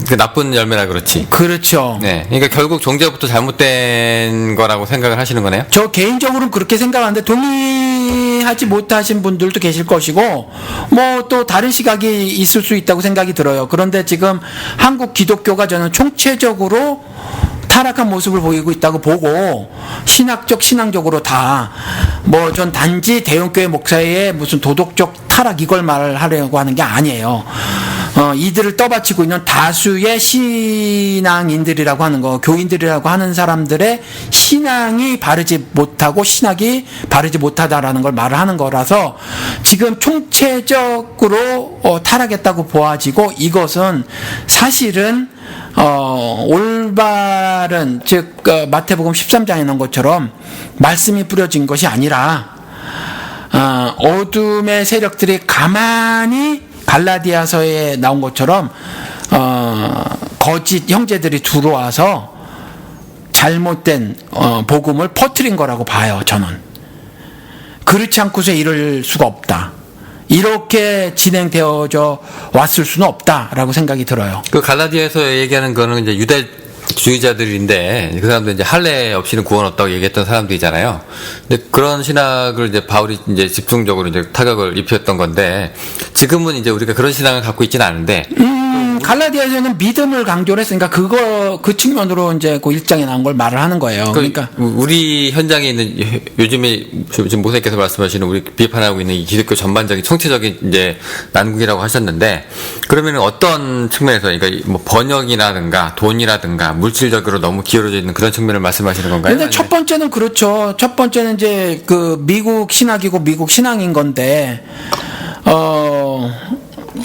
그 나쁜 열매라 그렇지. 그렇죠. 네. 그러니까 결국 종자부터 잘못된 거라고 생각을 하시는 거네요? 저 개인적으로는 그렇게 생각하는데 동의하지 못하신 분들도 계실 것이고 뭐 또 다른 시각이 있을 수 있다고 생각이 들어요. 그런데 지금 한국 기독교가 저는 총체적으로 타락한 모습을 보이고 있다고 보고, 신앙적으로 다 뭐 전 단지 대형교회 목사의 무슨 도덕적 타락 이걸 말하려고 하는 게 아니에요. 이들을 떠받치고 있는 다수의 신앙인들이라고 하는 거, 교인들이라고 하는 사람들의 신앙이 바르지 못하고 신학이 바르지 못하다라는 걸 말을 하는 거라서 지금 총체적으로 타락했다고 보아지고, 이것은 사실은 올바른, 즉 마태복음 13장에 나온 것처럼 말씀이 뿌려진 것이 아니라 어둠의 세력들이 가만히 갈라디아서에 나온 것처럼 거짓 형제들이 들어와서 잘못된 복음을 퍼뜨린 거라고 봐요. 저는 그렇지 않고서 이럴 수가 없다, 이렇게 진행되어져 왔을 수는 없다라고 생각이 들어요. 그 갈라디아에서 얘기하는 거는 이제 유대주의자들인데 그 사람들 이제 할례 없이는 구원 없다고 얘기했던 사람들이잖아요. 근데 그런 신학을 이제 바울이 이제 집중적으로 이제 타격을 입혔던 건데, 지금은 이제 우리가 그런 신앙을 갖고 있지는 않은데. 갈라디아에서는 믿음을 강조를 했으니까 그 측면으로 이제 그 1장에 나온 걸 말을 하는 거예요. 그러니까 우리 현장에 있는, 요즘에 지금 목사님께서 말씀하시는 우리 비판하고 있는 이 기독교 전반적인 총체적인 이제 난국이라고 하셨는데, 그러면 어떤 측면에서, 그러니까 뭐 번역이라든가 돈이라든가 물질적으로 너무 기울어져 있는 그런 측면을 말씀하시는 건가요? 근데 첫 번째는 그렇죠. 첫 번째는 이제 그 미국 신학이고 미국 신앙인 건데,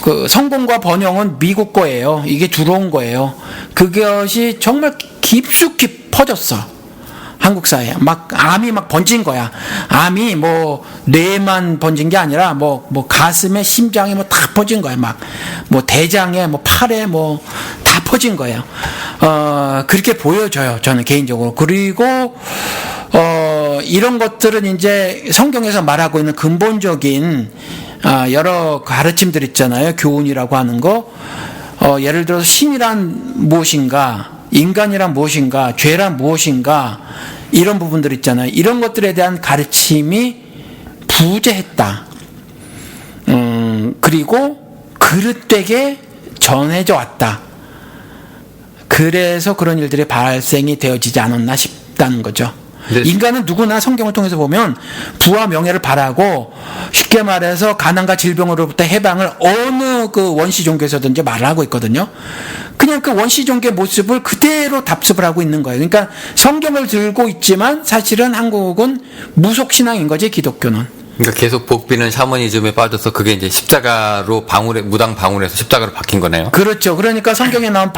그 성공과 번영은 미국 거예요. 이게 들어온 거예요. 그것이 정말 깊숙이 퍼졌어. 한국 사회에 암이 막 번진 거야. 암이 뭐 뇌만 번진 게 아니라 뭐 가슴에, 심장에 뭐 다 퍼진 거야. 뭐 대장에, 뭐 팔에 뭐 다 퍼진 거예요. 그렇게 보여져요. 저는 개인적으로. 그리고 이런 것들은 이제 성경에서 말하고 있는 근본적인 여러 가르침들 있잖아요. 교훈이라고 하는 거. 예를 들어서 신이란 무엇인가, 인간이란 무엇인가, 죄란 무엇인가, 이런 부분들 있잖아요. 이런 것들에 대한 가르침이 부재했다. 그리고 그릇되게 전해져 왔다. 그래서 그런 일들이 발생이 되어지지 않았나 싶다는 거죠. 인간은 누구나 성경을 통해서 보면 부와 명예를 바라고, 쉽게 말해서 가난과 질병으로부터 해방을 어느 그 원시 종교에서든지 말을 하고 있거든요. 그냥 그 원시 종교의 모습을 그대로 답습을 하고 있는 거예요. 그러니까 성경을 들고 있지만 사실은 한국은 무속신앙인 거지, 기독교는. 그러니까 계속 복비는 샤머니즘에 빠져서 그게 이제 십자가로 무당 방울에서 십자가로 바뀐 거네요. 그렇죠. 그러니까 성경에 나온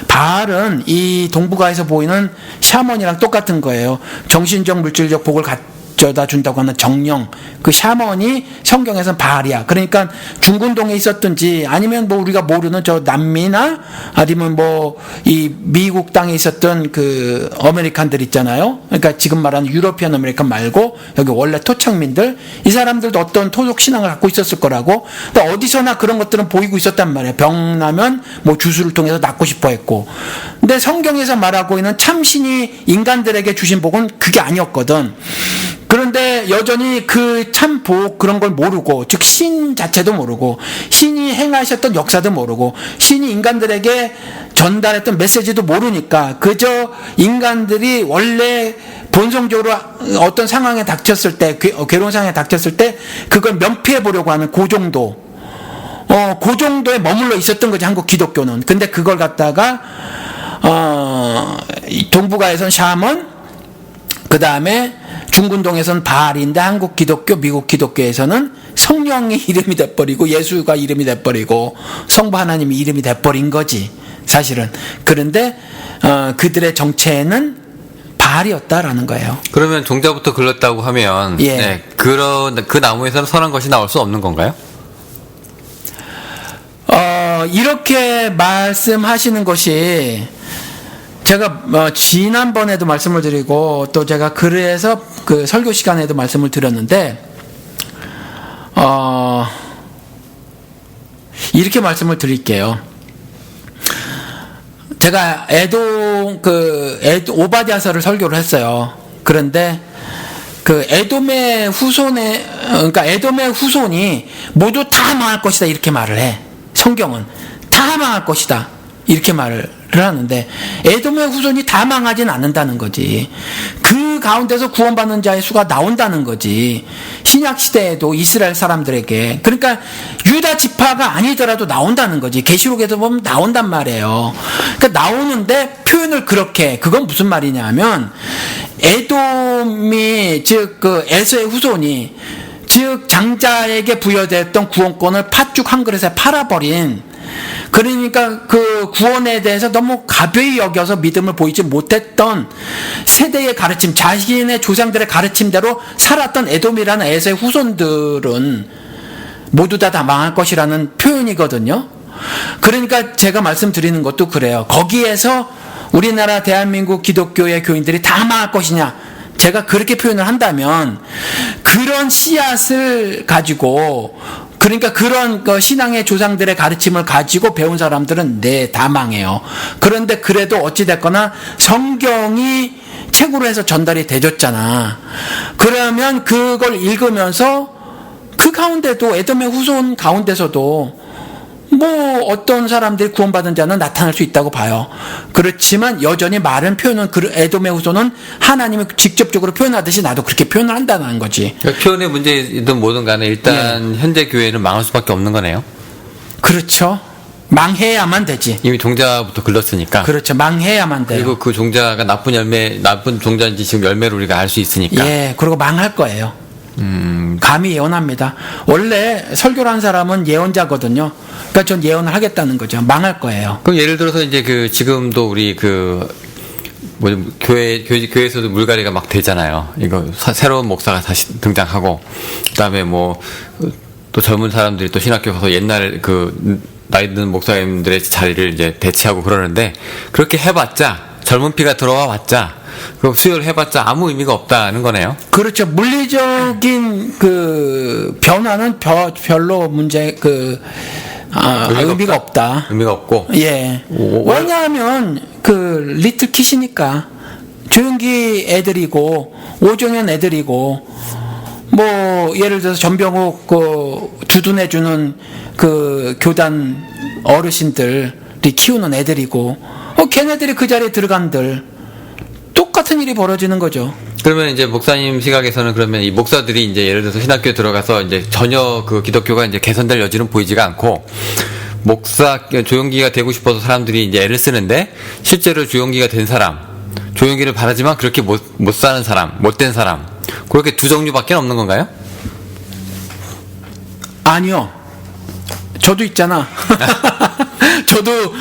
바알은 이 동북아에서 보이는 샤먼이랑 똑같은 거예요. 정신적, 물질적 복을 가져다 준다고 하는 정령, 그 샤먼이 성경에서는 바알이야. 그러니까 중군동에 있었든지 아니면 뭐 우리가 모르는 저 남미나 아니면 뭐 이 미국 땅에 있었던 그 아메리칸들 있잖아요. 그러니까 지금 말하는 유러피안 아메리칸 말고 여기 원래 토착민들, 이 사람들도 어떤 토속 신앙을 갖고 있었을 거라고. 근데 어디서나 그런 것들은 보이고 있었단 말이에요. 병 나면 뭐 주술을 통해서 낫고 싶어 했고. 근데 성경에서 말하고 있는 참신이 인간들에게 주신 복은 그게 아니었거든. 그런데 여전히 그 참 복, 그런 걸 모르고, 즉 신 자체도 모르고, 신이 행하셨던 역사도 모르고, 신이 인간들에게 전달했던 메시지도 모르니까 그저 인간들이 원래 본성적으로 어떤 상황에 닥쳤을 때, 괴로운 상황에 닥쳤을 때 그걸 면피해 보려고 하는 그 정도, 그 정도에 머물러 있었던 거지, 한국 기독교는. 근데 그걸 갖다가 동북아에선 샤먼, 그 다음에 중군동에서는 바알인데 한국 기독교, 미국 기독교에서는 성령의 이름이 돼버리고 예수가 이름이 돼버리고 성부 하나님이 이름이 돼버린 거지 사실은. 그런데 그들의 정체는 바알이었다라는 거예요. 그러면 종자부터 글렀다고 하면 예. 네, 그 나무에서는 선한 것이 나올 수 없는 건가요? 이렇게 말씀하시는 것이 제가 지난번에도 말씀을 드리고 또 제가 글에서 그 설교 시간에도 말씀을 드렸는데 이렇게 말씀을 드릴게요. 제가 오바댜서를 설교를 했어요. 그런데 그 에돔의 후손이 모두 다 망할 것이다 이렇게 말을 해. 성경은 다 망할 것이다 이렇게 말을 하는데 에돔의 후손이 다 망하진 않는다는 거지. 그 가운데서 구원받는 자의 수가 나온다는 거지. 신약 시대에도 이스라엘 사람들에게. 그러니까 유다 지파가 아니더라도 나온다는 거지. 계시록에서 보면 나온단 말이에요. 그러니까 나오는데 표현을 그렇게. 그건 무슨 말이냐면 에돔이 즉 그 에서의 후손이 즉 장자에게 부여됐던 구원권을 팥죽 한 그릇에 팔아버린, 그러니까 그 구원에 대해서 너무 가벼이 여겨서 믿음을 보이지 못했던 세대의 가르침, 자신의 조상들의 가르침대로 살았던 에돔이라는 에서의 후손들은 모두 다 망할 것이라는 표현이거든요. 그러니까 제가 말씀드리는 것도 그래요. 거기에서 우리나라 대한민국 기독교의 교인들이 다 망할 것이냐, 제가 그렇게 표현을 한다면 그런 씨앗을 가지고, 그러니까 그런 신앙의 조상들의 가르침을 가지고 배운 사람들은 다 망해요. 그런데 그래도 어찌됐거나 성경이 책으로 해서 전달이 되졌잖아. 그러면 그걸 읽으면서 그 가운데도 에돔의 후손 가운데서도 뭐 어떤 사람들이 구원받은 자는 나타날 수 있다고 봐요. 그렇지만 여전히 말은 표현은 에돔의 후손은 하나님이 직접적으로 표현하듯이 나도 그렇게 표현을 한다는 거지. 그러니까 표현의 문제이든 뭐든 간에 일단 현재 교회는 망할 수밖에 없는 거네요. 그렇죠. 망해야만 되지. 이미 종자부터 글렀으니까. 그렇죠. 망해야만 돼요. 그리고 그 종자가 나쁜 종자인지 지금 열매로 우리가 알 수 있으니까. 예, 그리고 망할 거예요. 감히 예언합니다. 원래 설교를 한 사람은 예언자거든요. 그러니까 전 예언을 하겠다는 거죠. 망할 거예요. 그럼 예를 들어서 이제 지금도 우리 교회에서도 물갈이가 막 되잖아요. 이거 새로운 목사가 다시 등장하고, 그다음에 또 젊은 사람들이 또 신학교 가서 옛날 나이 든 목사님들의 자리를 이제 대체하고 그러는데, 그렇게 해봤자 젊은 피가 들어와 봤자 그 수혈을 해봤자 아무 의미가 없다는 거네요. 그렇죠. 물리적인 변화는 별로 의미가 없다. 의미가 없고. 예. 왜냐하면 리틀 킷이니까 조용기 애들이고 오종현 애들이고 예를 들어서 전병욱 주둔해주는 교단 어르신들이 키우는 애들이고 걔네들이 그 자리에 들어간들 똑같은 일이 벌어지는 거죠. 그러면 이제 목사님 시각에서는 그러면 이 목사들이 이제 예를 들어서 신학교에 들어가서 이제 전혀 기독교가 이제 개선될 여지는 보이지가 않고, 조용기가 되고 싶어서 사람들이 이제 애를 쓰는데 실제로 조용기가 된 사람, 조용기를 바라지만 그렇게 못 사는 사람, 못된 사람, 그렇게 두 종류밖에 없는 건가요? 아니요. 저도 있잖아. 저도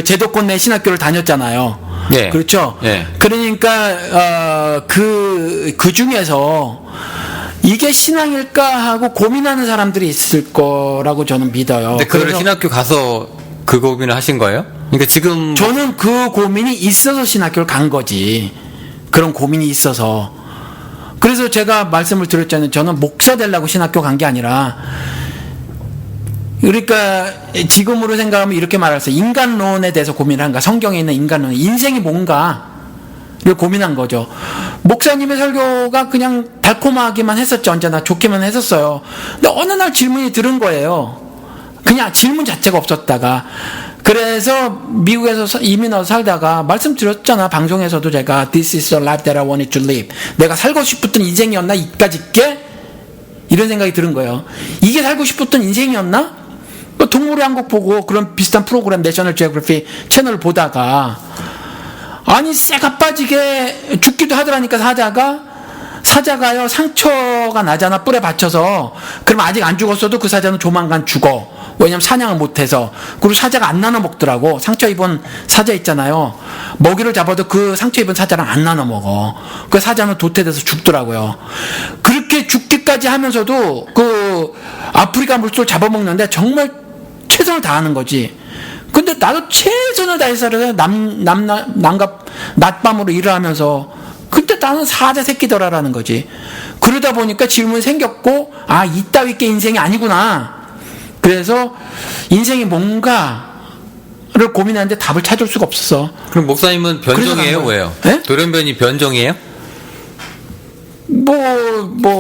제도권 내 신학교를 다녔잖아요. 네. 그렇죠. 네. 그러니까 그 중에서 이게 신앙일까 하고 고민하는 사람들이 있을 거라고 저는 믿어요. 근데 그걸 신학교 가서 그 고민을 하신 거예요? 그러니까 지금 저는 그 고민이 있어서 신학교를 간 거지. 그런 고민이 있어서. 그래서 제가 말씀을 드렸잖아요. 저는 목사 되려고 신학교 간 게 아니라, 그러니까 지금으로 생각하면 이렇게 말할 수 있어요. 인간론에 대해서 고민을 한가. 성경에 있는 인간론, 인생이 뭔가를 고민한 거죠. 목사님의 설교가 그냥 달콤하기만 했었죠. 언제나 좋게만 했었어요. 근데 어느 날 질문이 들은 거예요. 그냥 질문 자체가 없었다가. 그래서 미국에서 이민 와서 살다가 말씀드렸잖아. 방송에서도 제가 This is the life that I wanted to live. 내가 살고 싶었던 인생이었나? 이까짓 게? 이런 생각이 드는 거예요. 이게 살고 싶었던 인생이었나? 동물의 왕국 보고 그런 비슷한 프로그램 내셔널 지오그래피 채널을 보다가, 아니 쇠가 빠지게 죽기도 하더라니까 하다가 사자가요, 상처가 나잖아, 뿔에 받쳐서. 그럼 아직 안 죽었어도 그 사자는 조만간 죽어. 왜냐면 사냥을 못해서. 그리고 사자가 안 나눠 먹더라고. 상처 입은 사자 있잖아요. 먹이를 잡아도 그 상처 입은 사자랑 안 나눠 먹어. 그 사자는 도태돼서 죽더라고요. 그렇게 죽기까지 하면서도 그 아프리카 물소를 잡아먹는데 정말 최선을 다하는 거지. 근데 나도 최선을 다해서 낮밤으로 일을 하면서 근데 나는 사자 새끼더라라는 거지. 그러다 보니까 질문이 생겼고, 아, 이따위 게 인생이 아니구나. 그래서 인생이 뭔가를 고민하는데 답을 찾을 수가 없었어. 그럼 목사님은 변종이에요? 왜요? 네? 돌연변이 변종이에요?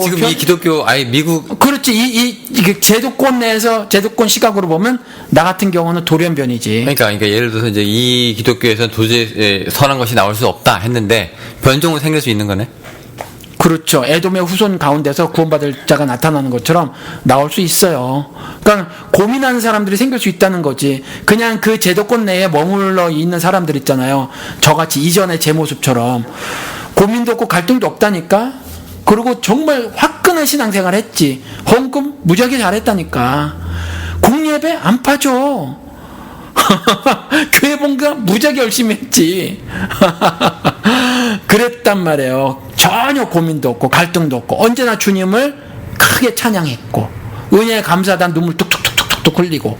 지금 이 기독교, 아예 미국. 그렇지. 이게 제도권 내에서, 제도권 시각으로 보면, 나 같은 경우는 돌연변이지. 그러니까 예를 들어서 이제 이 기독교에서는 도저히 선한 것이 나올 수 없다 했는데, 변종은 생길 수 있는 거네? 그렇죠. 에돔의 후손 가운데서 구원받을 자가 나타나는 것처럼 나올 수 있어요. 그러니까 고민하는 사람들이 생길 수 있다는 거지. 그냥 그 제도권 내에 머물러 있는 사람들 있잖아요. 저같이 이전의 제 모습처럼. 고민도 없고 갈등도 없다니까. 그리고 정말 화끈한 신앙생활 했지. 헌금 무지하게 잘했다니까. 공예배 안 파죠. 교회 본가 무지하게 열심히 했지. 그랬단 말이에요. 전혀 고민도 없고 갈등도 없고 언제나 주님을 크게 찬양했고 은혜에 감사하다 눈물 뚝뚝뚝뚝뚝 흘리고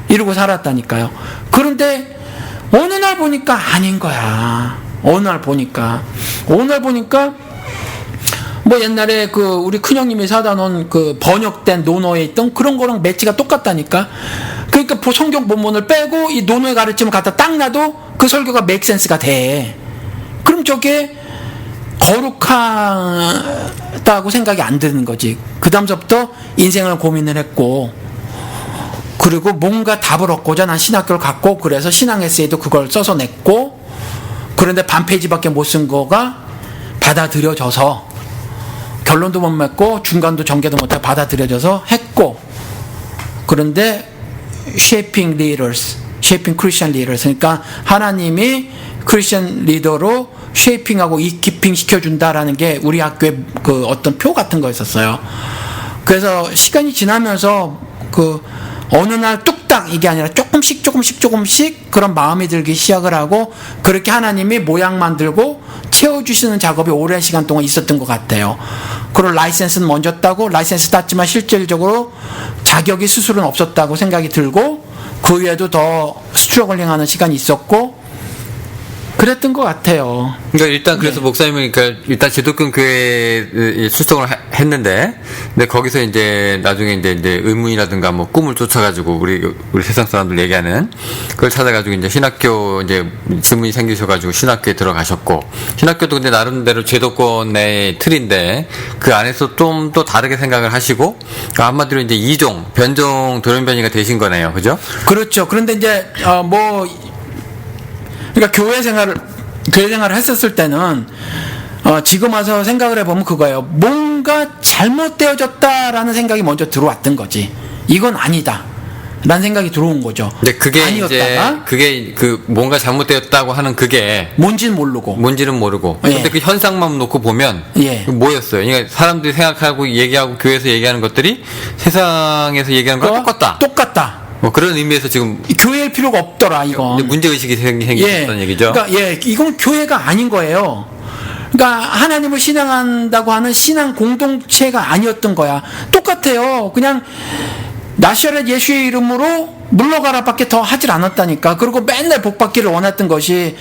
이러고 살았다니까요. 그런데 어느 날 보니까 아닌 거야. 어느 날 보니까 뭐 옛날에 그 우리 큰형님이 사다 놓은 그 번역된 논어에 있던 그런 거랑 매치가 똑같다니까. 그러니까 성경 본문을 빼고 이 논어의 가르침을 갖다 딱 놔도 그 설교가 맥센스가 돼. 그럼 저게 거룩하다고 생각이 안 드는 거지. 그 다음서부터 인생을 고민을 했고, 그리고 뭔가 답을 얻고자 난 신학교를 갔고, 그래서 신앙 에세이도 그걸 써서 냈고, 그런데 반 페이지밖에 못 쓴 거가 받아들여져서 결론도 못 맺고 중간도 전개도 못하고 받아들여져서 했고, 그런데 shaping leaders, shaping Christian leaders, 그러니까 하나님이 크리스천 리더로 쉐이핑하고 이키핑 시켜준다라는 게 우리 학교에 그 어떤 표 같은 거였었어요. 그래서 시간이 지나면서 그 어느 날 뚝딱 이게 아니라 조금씩 그런 마음이 들기 시작을 하고, 그렇게 하나님이 모양 만들고 채워주시는 작업이 오랜 시간 동안 있었던 것 같아요. 그리고 라이센스는 먼저 따고, 라이센스 땄지만 실질적으로 자격이 스스로는 없었다고 생각이 들고, 그 외에도 더 스트러글링하는 시간이 있었고 그랬던 것 같아요. 그러니까 일단 그래서 목사님은 그러니까 일단 기독교 교회에 출석을 했는데, 근데 거기서 이제 나중에 이제 의문이라든가 뭐 꿈을 쫓아가지고 우리 세상 사람들 얘기하는 그걸 찾아가지고 이제 신학교 이제 질문이 생기셔가지고 신학교에 들어가셨고, 신학교도 근데 나름대로 제도권 내 틀인데 그 안에서 좀 또 다르게 생각을 하시고, 그러니까 한마디로 이제 이종 변종 돌연변이가 되신 거네요, 그죠? 그렇죠. 그런데 이제 그러니까 교회 생활을 했었을 때는 지금 와서 생각을 해보면 그거예요. 뭔가 잘못되어졌다라는 생각이 먼저 들어왔던 거지. 이건 아니다 라는 생각이 들어온 거죠. 근데 그게 아니었다가, 이제 그게 그 뭔가 잘못되었다고 하는 그게 뭔지는 모르고 근데 예. 그 현상만 놓고 보면 예. 뭐였어요? 그러니까 사람들이 생각하고 얘기하고 교회에서 얘기하는 것들이 세상에서 얘기하는 거랑 똑같다. 뭐 그런 의미에서 지금 교회일 필요가 없더라 이건. 문제 의식이 생기셨다는 얘기죠. 그러니까 이건 교회가 아닌 거예요. 그러니까 하나님을 신앙한다고 하는 신앙 공동체가 아니었던 거야. 똑같아요. 그냥 나사렛 예수의 이름으로 물러가라밖에 더 하질 않았다니까. 그리고 맨날 복 받기를 원했던 것이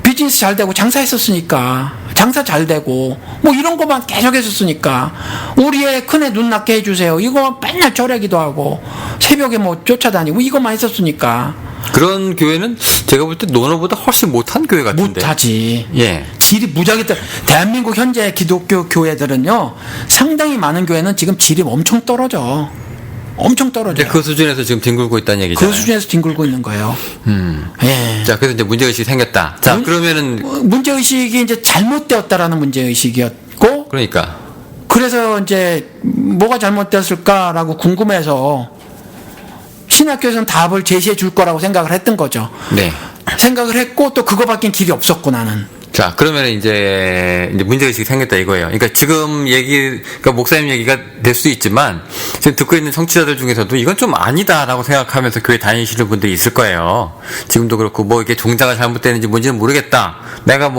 비즈니스 잘 되고 장사했었으니까, 장사 잘 되고 뭐 이런 것만 계속 했었으니까, 우리의 큰애 눈 낮게 해주세요 이거 맨날 절하기도 하고 새벽에 뭐 쫓아다니고 이것만 했었으니까. 그런 교회는 제가 볼 때 논어보다 훨씬 못한 교회 같은데. 못하지. 예. 질이 무지하게 대한민국 현재 기독교 교회들은요, 상당히 많은 교회는 지금 질이 엄청 떨어져요. 근데 그 수준에서 지금 뒹굴고 있다는 얘기죠. 그 수준에서 뒹굴고 있는 거예요. 예. 자, 그래서 이제 문제의식이 생겼다. 자, 그러면은. 문제의식이 이제 잘못되었다라는 문제의식이었고. 그러니까. 그래서 이제 뭐가 잘못되었을까라고 궁금해서 신학교에서는 답을 제시해 줄 거라고 생각을 했던 거죠. 네. 생각을 했고, 또 그거밖엔 길이 없었고 나는. 자, 그러면 이제 문제의식이 생겼다 이거예요. 그러니까 지금 그러니까 목사님 얘기가 될 수도 있지만, 지금 듣고 있는 청취자들 중에서도 이건 좀 아니다라고 생각하면서 교회 다니시는 분들이 있을 거예요. 지금도 그렇고, 뭐 이게 종자가 잘못되는지 뭔지는 모르겠다. 내가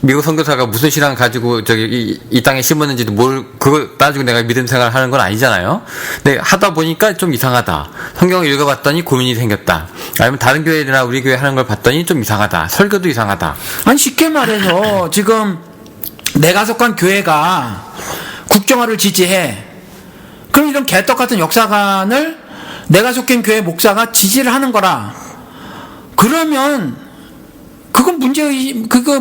미국 선교사가 무슨 신앙 가지고 이 땅에 심었는지도 그걸 따지고 내가 믿음 생활을 하는 건 아니잖아요. 근데 하다 보니까 좀 이상하다. 성경을 읽어봤더니 고민이 생겼다. 아니면 다른 교회나 우리 교회 하는 걸 봤더니 좀 이상하다. 설교도 이상하다. 아니 쉽게 말해서 지금 내가 속한 교회가 국정화를 지지해. 그럼 이런 개떡 같은 역사관을 내가 속한 교회 목사가 지지를 하는 거라. 그러면 그건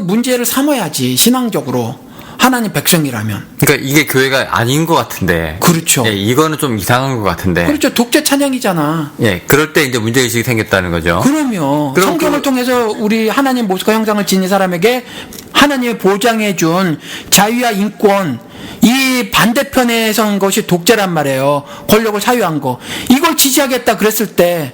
문제를 삼아야지, 신앙적으로. 하나님 백성이라면. 그러니까 이게 교회가 아닌 것 같은데. 그렇죠. 예, 이거는 좀 이상한 것 같은데. 그렇죠. 독재 찬양이잖아. 예, 그럴 때 이제 문제의식이 생겼다는 거죠. 그럼요. 성경을 통해서 우리 하나님 모습과 형상을 지닌 사람에게 하나님이 보장해준 자유와 인권, 이 반대편에 선 것이 독재란 말이에요. 권력을 사유한 거. 이걸 지지하겠다 그랬을 때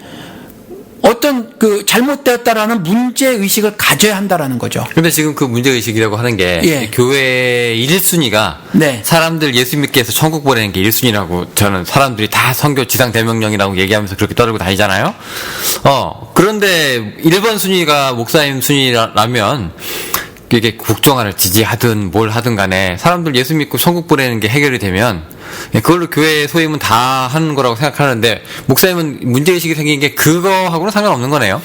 어떤 잘못되었다라는 문제의식을 가져야 한다라는 거죠. 근데 지금 그 문제의식이라고 하는 게, 예. 교회의 1순위가, 네. 사람들 예수 믿게 해서 천국 보내는 게 1순위라고 저는 사람들이 다 선교 지상 대명령이라고 얘기하면서 그렇게 떠들고 다니잖아요. 그런데 1번 순위가 목사님 순위라면, 이게 국정화를 지지하든 뭘 하든 간에 사람들 예수 믿고 천국 보내는 게 해결이 되면, 그걸로 교회의 소임은 다 하는 거라고 생각하는데, 목사님은 문제의식이 생긴 게 그거하고는 상관없는 거네요.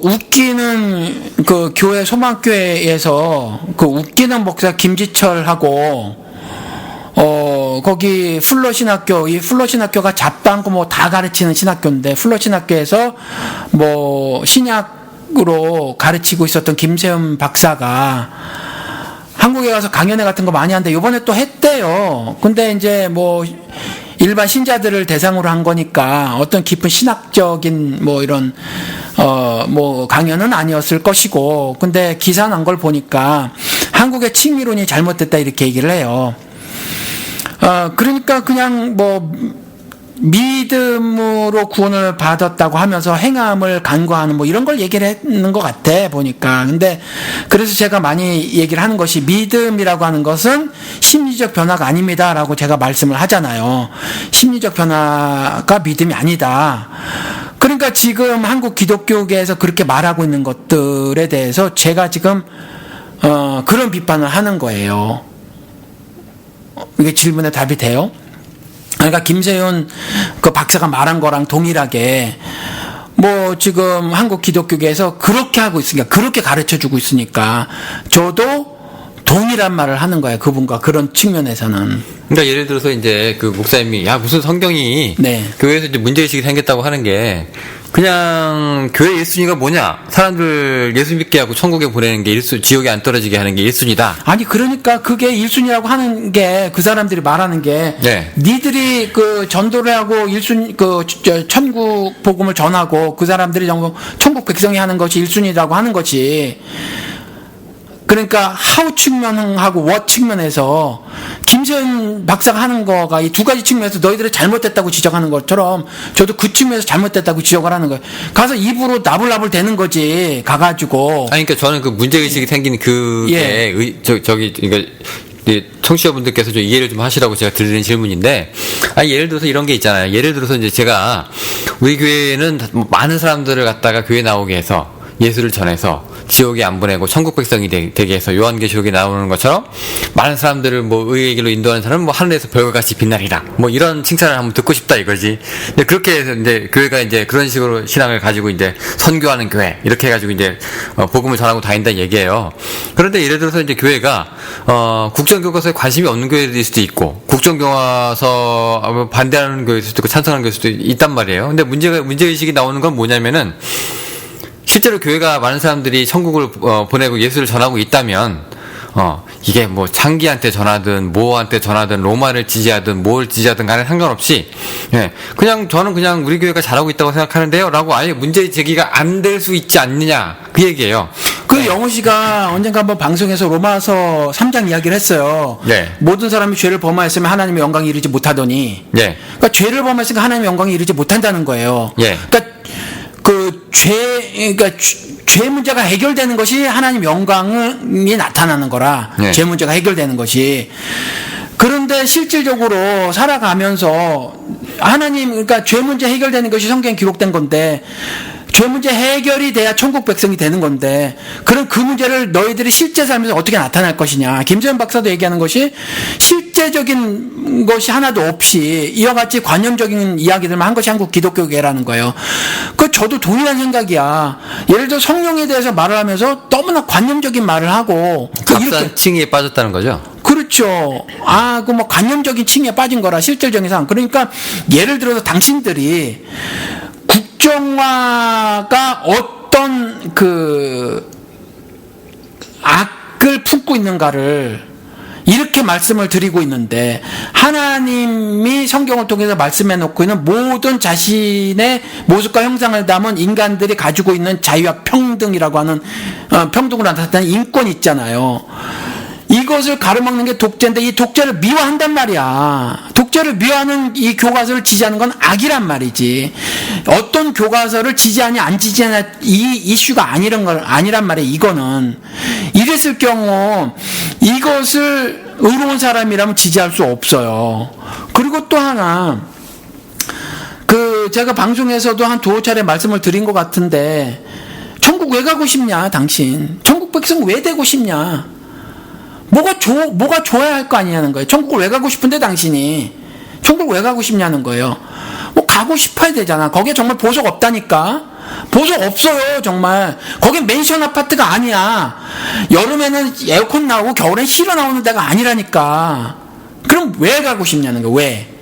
웃기는 교회 소망교회에서 웃기는 목사 김지철하고 거기 플러신학교, 이 플러신학교가 잡담고 다 가르치는 신학교인데, 플러신학교에서 신약으로 가르치고 있었던 김세훈 박사가 한국에 가서 강연회 같은 거 많이 하는데 요번에 또 했대요. 근데 이제 일반 신자들을 대상으로 한 거니까 어떤 깊은 신학적인 이런 강연은 아니었을 것이고, 근데 기사 난 걸 보니까 한국의 칭의론이 잘못됐다 이렇게 얘기를 해요. 그러니까 그냥 믿음으로 구원을 받았다고 하면서 행함을 간과하는 이런 걸 얘기를 했는 것 같아 보니까. 근데 그래서 제가 많이 얘기를 하는 것이, 믿음이라고 하는 것은 심리적 변화가 아닙니다라고 제가 말씀을 하잖아요. 심리적 변화가 믿음이 아니다. 그러니까 지금 한국 기독교계에서 그렇게 말하고 있는 것들에 대해서 제가 지금 그런 비판을 하는 거예요. 이게 질문에 답이 돼요? 그러니까 김세윤 박사가 말한 거랑 동일하게 지금 한국 기독교계에서 그렇게 하고 있으니까, 그렇게 가르쳐 주고 있으니까 저도 동일한 말을 하는 거예요. 그분과 그런 측면에서는. 그러니까 예를 들어서 이제 목사님이 무슨 성경이, 네. 교회에서 이제 문제의식이 생겼다고 하는 게, 그냥 교회 1순위가 뭐냐? 사람들 예수 믿게 하고 천국에 보내는 게 지옥에 안 떨어지게 하는 게 1순위다. 아니 그러니까 그게 1순위라고 하는 게, 그 사람들이 말하는 게, 네. 니들이 전도를 하고 천국 복음을 전하고 그 사람들이 천국 백성이 하는 것이 1순위라고 하는 거지. 그러니까 하우 측면하고 워 측면에서 김세현 박사가 하는 거가 이 두 가지 측면에서 너희들이 잘못됐다고 지적하는 것처럼 저도 그 측면에서 잘못됐다고 지적을 하는 거예요. 가서 입으로 나불나불 대는 거지, 가가지고. 그러니까 저는 그 문제의식이 생기는 그게, 그러니까 청취자분들께서 좀 이해를 좀 하시라고 제가 드리는 질문인데, 예를 들어서 이런 게 있잖아요. 예를 들어서 이제 제가, 우리 교회는 많은 사람들을 갖다가 교회 나오게 해서 예수를 전해서 지옥에 안 보내고 천국 백성이 되게 해서 요한계시록에 나오는 것처럼 많은 사람들을 의의 길로 인도하는 사람은 하늘에서 별과 같이 빛나리라, 이런 칭찬을 한번 듣고 싶다 이거지. 그렇게 해서 이제 교회가 이제 그런 식으로 신앙을 가지고 이제 선교하는 교회 이렇게 해가지고 이제 복음을 전하고 다닌다는 얘기예요. 그런데 예를 들어서 이제 교회가 국정교과서에 관심이 없는 교회일 수도 있고, 국정교과서 반대하는 교회일 수도 있고, 찬성하는 교회일 수도 있단 말이에요. 근데 문제의식이 나오는 건 뭐냐면은, 실제로 교회가 많은 사람들이 천국을 보내고 예수를 전하고 있다면, 이게 창기한테 전하든 모호한테 전하든 로마를 지지하든 뭘 지지하든 간에 상관없이, 저는 그냥 우리 교회가 잘하고 있다고 생각하는데요 라고 아예 문제 제기가 안 될 수 있지 않느냐, 그 얘기예요. 영호 씨가 언젠가 한번 방송에서 로마서 3장 이야기를 했어요. 네. 모든 사람이 죄를 범하였으면 하나님의 영광에 이르지 못하더니. 네. 그러니까 죄를 범했으니까 하나님의 영광에 이르지 못한다는 거예요. 예. 그러니까 그러니까 죄 문제가 해결되는 것이 하나님 영광이 나타나는 거라. 네. 죄 문제가 해결되는 것이. 그런데 실질적으로 살아가면서 하나님, 그러니까 죄 문제 해결되는 것이 성경에 기록된 건데, 죄 문제 해결이 돼야 천국 백성이 되는 건데, 그럼 그 문제를 너희들이 실제 삶에서 어떻게 나타날 것이냐. 김재현 박사도 얘기하는 것이 실제적인 것이 하나도 없이 이와 같이 관념적인 이야기들만 한 것이 한국 기독교계라는 거예요. 그 저도 동일한 생각이야. 예를 들어 성령에 대해서 말을 하면서 너무나 관념적인 말을 하고, 값싼 칭의에 빠졌다는 거죠. 그렇죠. 그 뭐 관념적인 층에 빠진 거라 실질적인 상황. 그러니까 예를 들어서 당신들이 국정화가 어떤 그 악을 품고 있는가를 이렇게 말씀을 드리고 있는데, 하나님이 성경을 통해서 말씀해 놓고 있는 모든 자신의 모습과 형상을 담은 인간들이 가지고 있는 자유와 평등이라고 하는 평등으로 나타나는 인권이 있잖아요. 이것을 가로막는 게 독재인데 이 독재를 미화한단 말이야. 독재를 미화하는 이 교과서를 지지하는 건 악이란 말이지. 어떤 교과서를 지지하냐 안 지지하냐 이 이슈가 아니란 말이야. 이거는 이랬을 경우 이것을 의로운 사람이라면 지지할 수 없어요. 그리고 또 하나, 제가 방송에서도 한 두어 차례 말씀을 드린 것 같은데, 천국 왜 가고 싶냐 당신. 천국 백성 왜 되고 싶냐. 뭐가 좋아야 할 거 아니냐는 거예요. 천국을 왜 가고 싶은데 당신이. 천국 왜 가고 싶냐는 거예요. 뭐 가고 싶어야 되잖아. 거기에 정말 보석 없다니까. 보석 없어요 정말. 거긴 맨션 아파트가 아니야. 여름에는 에어컨 나오고 겨울엔 실어 나오는 데가 아니라니까. 그럼 왜 가고 싶냐는 거예요. 왜?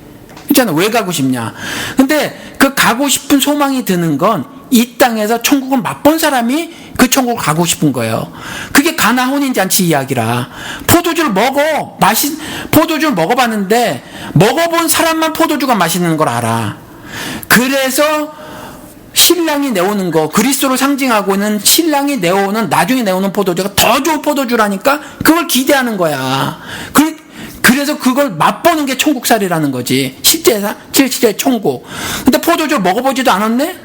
있잖아. 왜 가고 싶냐. 근데 그 가고 싶은 소망이 드는 건 이 땅에서 천국을 맛본 사람이 그 천국을 가고 싶은 거예요. 그게 가나 혼인잔치 이야기라. 포도주를 먹어봤는데 먹어본 사람만 포도주가 맛있는 걸 알아. 그래서 신랑이 내오는 거, 그리스도를 상징하고 있는 신랑이 나중에 내오는 포도주가 더 좋은 포도주라니까 그걸 기대하는 거야. 그래서 그걸 맛보는 게 천국살이라는 거지. 실제 천국. 근데 포도주 먹어보지도 않았네?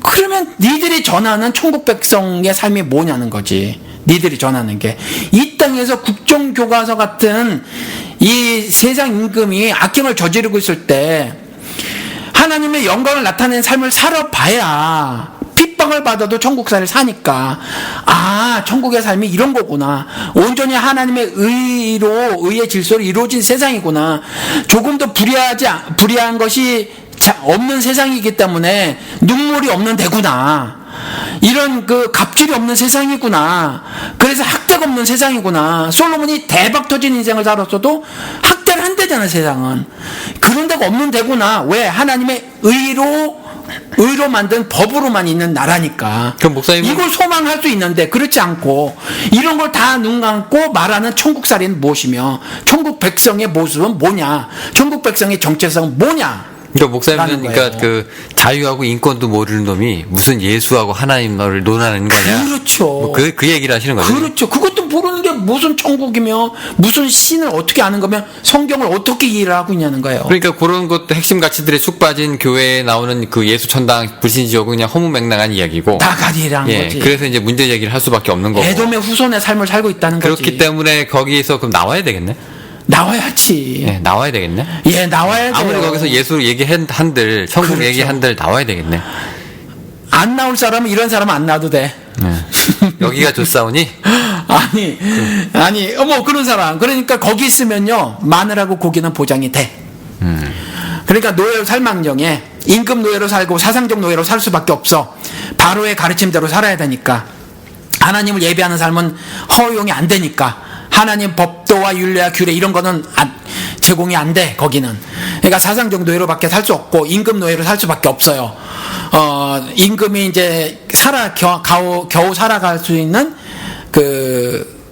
그러면 니들이 전하는 천국 백성의 삶이 뭐냐는 거지. 니들이 전하는 게. 이 땅에서 국정교과서 같은 이 세상 임금이 악행을 저지르고 있을 때 하나님의 영광을 나타내는 삶을 살아봐야 핍박을 받아도 천국살을 사니까 천국의 삶이 이런 거구나. 온전히 하나님의 의의 질서로 이루어진 세상이구나. 조금 더 불의한 것이 없는 세상이기 때문에 눈물이 없는 데구나. 이런 갑질이 없는 세상이구나. 그래서 학대가 없는 세상이구나. 솔로몬이 대박 터진 인생을 살았어도 학대를 한대잖아 세상은. 그런 데가 없는 데구나. 왜? 하나님의 의로 만든 법으로만 있는 나라니까. 그럼 목사님 이걸 소망할 수 있는데 그렇지 않고 이런 걸 다 눈 감고 말하는 천국살이는 무엇이며 천국 백성의 모습은 뭐냐. 천국 백성의 정체성은 뭐냐. 그러니까 목사님은 그러니까 자유하고 인권도 모르는 놈이 무슨 예수하고 하나님을 논하는 거냐. 그렇죠. 뭐 그 얘기를 하시는 거죠. 그렇죠. 그것도 모르는 게 무슨 천국이며 무슨 신을 어떻게 아는 거면 성경을 어떻게 이해를 하고 있냐는 거예요. 그러니까 그런 것도 핵심 가치들이 쑥 빠진 교회에 나오는 그 예수 천당 불신지옥은 그냥 허무맹랑한 이야기고. 나가리란 거지. 그래서 이제 문제 제기를 할 수밖에 없는 거고. 에돔의 후손의 삶을 살고 있다는 거지. 그렇기 때문에 거기에서 그럼 나와야 되겠네. 나와야지. 나와야 되겠네. 나와야 돼요. 아무리 거기서 예수 얘기한들, 천국 그렇죠. 얘기한들 나와야 되겠네. 안 나올 사람은 이런 사람은 안 놔도 돼. 여기가 좋사오니? 아니, 그런 사람. 그러니까 거기 있으면요, 마늘하고 고기는 보장이 돼. 그러니까 노예로 살망정에 임금 노예로 살고 사상적 노예로 살 수밖에 없어. 바로의 가르침대로 살아야 되니까. 하나님을 예배하는 삶은 허용이 안 되니까. 하나님 법도와 율례와 규례 이런 거는 제공이 안 돼. 거기는. 그러니까 사상적 노예로밖에 살 수 없고 임금 노예로 살 수밖에 없어요. 임금이 이제 겨우 살아갈 수 있는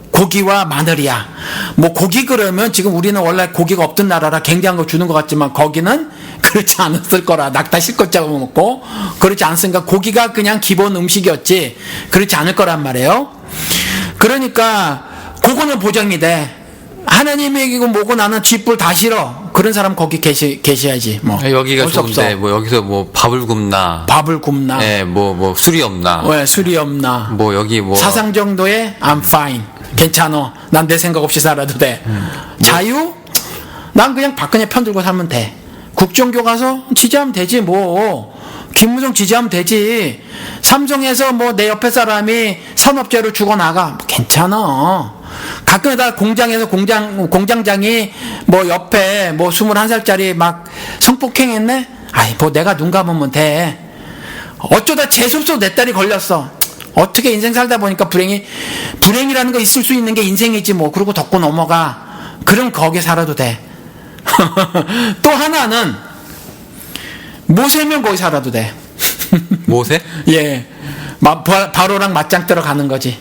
고기와 마늘이야. 뭐 고기 그러면 지금 우리는 원래 고기가 없던 나라라 굉장한 거 주는 것 같지만 거기는 그렇지 않았을 거라. 낙타 실컷 잡아먹고 그렇지 않으니까 고기가 그냥 기본 음식이었지 그렇지 않을 거란 말이에요. 그러니까 그거는 보장이 돼. 하나님의 이거 뭐고 나는 쥐뿔 다 싫어. 그런 사람 거기 계셔야지. 뭐 여기가 어쩔 수 없어. 좋은데 뭐 여기서 뭐 밥을 굽나, 밥을 굽나, 예, 뭐 술이 없나, 왜 술이 없나, 뭐 여기 뭐 사상 정도의 I'm fine. 괜찮어. 난 내 생각 없이 살아도 돼. 자유? 난 그냥 박근혜 편 들고 살면 돼. 국정교 가서 지지하면 되지 뭐. 김무성 지지하면 되지. 삼성에서 뭐 내 옆에 사람이 산업재로 죽어나가. 뭐 괜찮아. 가끔가다 공장에서 공장장이 뭐 옆에 뭐 21살짜리 막 성폭행했네? 아이, 뭐 내가 눈 감으면 돼. 어쩌다 재수없어 내 딸이 걸렸어. 어떻게 인생 살다 보니까 불행이라는 거 있을 수 있는 게 인생이지 뭐. 그러고 덮고 넘어가. 그럼 거기에 살아도 돼. 또 하나는 모세면 거기 살아도 돼. 모세? 예. 바로랑 맞짱 뜨러 가는 거지.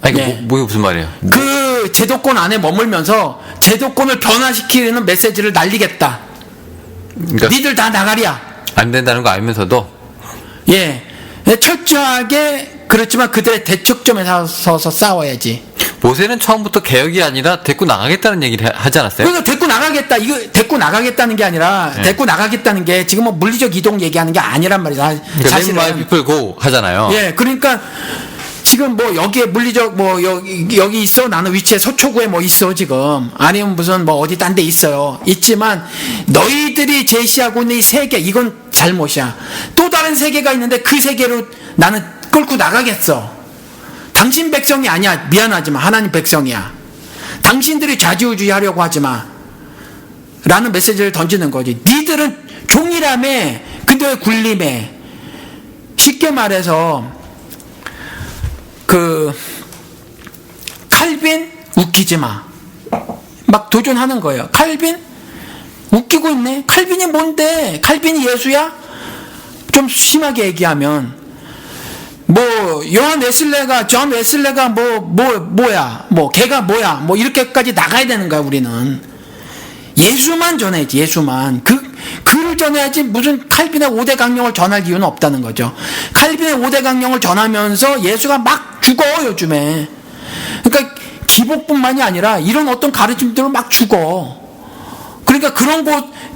아니, 예. 뭐 무슨 말이에요? 그 제도권 안에 머물면서 제도권을 변화시키는 메시지를 날리겠다. 그러니까 니들 다 나가랴. 안 된다는 거 알면서도 예. 철저하게 그렇지만 그들의 대척점에 서서 싸워야지. 모세는 처음부터 개혁이 아니라 데리고 나가겠다는 얘기를 하지 않았어요? 그래서 데리고 나가겠다. 이거 데리고 나가겠다는 게 아니라 데리고 나가겠다는 게 지금 뭐 물리적 이동 얘기하는 게 아니란 말이야. 그러니까 사실은. Let my people go 하잖아요. 예. 그러니까 지금 뭐 여기에 물리적 뭐 여기 있어. 나는 위치에 서초구에 뭐 있어 지금. 아니면 무슨 뭐 어디 딴 데 있어요. 있지만 너희들이 제시하고 있는 이 세계 이건 잘못이야. 또 다른 세계가 있는데 그 세계로 나는 끌고 나가겠어. 당신 백성이 아니야. 미안하지만 하나님 백성이야. 당신들이 좌지우지 하려고 하지마. 라는 메시지를 던지는 거지. 니들은 종이라며. 근데 왜 굴림해? 쉽게 말해서 칼빈 웃기지 마. 막 도전하는 거예요. 칼빈 웃기고 있네. 칼빈이 뭔데? 칼빈이 예수야? 좀 심하게 얘기하면 뭐 존 웨슬레가 뭐야? 뭐 걔가 뭐야? 뭐 이렇게까지 나가야 되는 거야. 우리는 예수만 전해야지. 예수만 그를 전해야지. 무슨 칼빈의 5대 강령을 전할 이유는 없다는 거죠. 칼빈의 5대 강령을 전하면서 예수가 막 죽어 요즘에. 그러니까 기복뿐만이 아니라 이런 어떤 가르침들을 막 죽어. 그러니까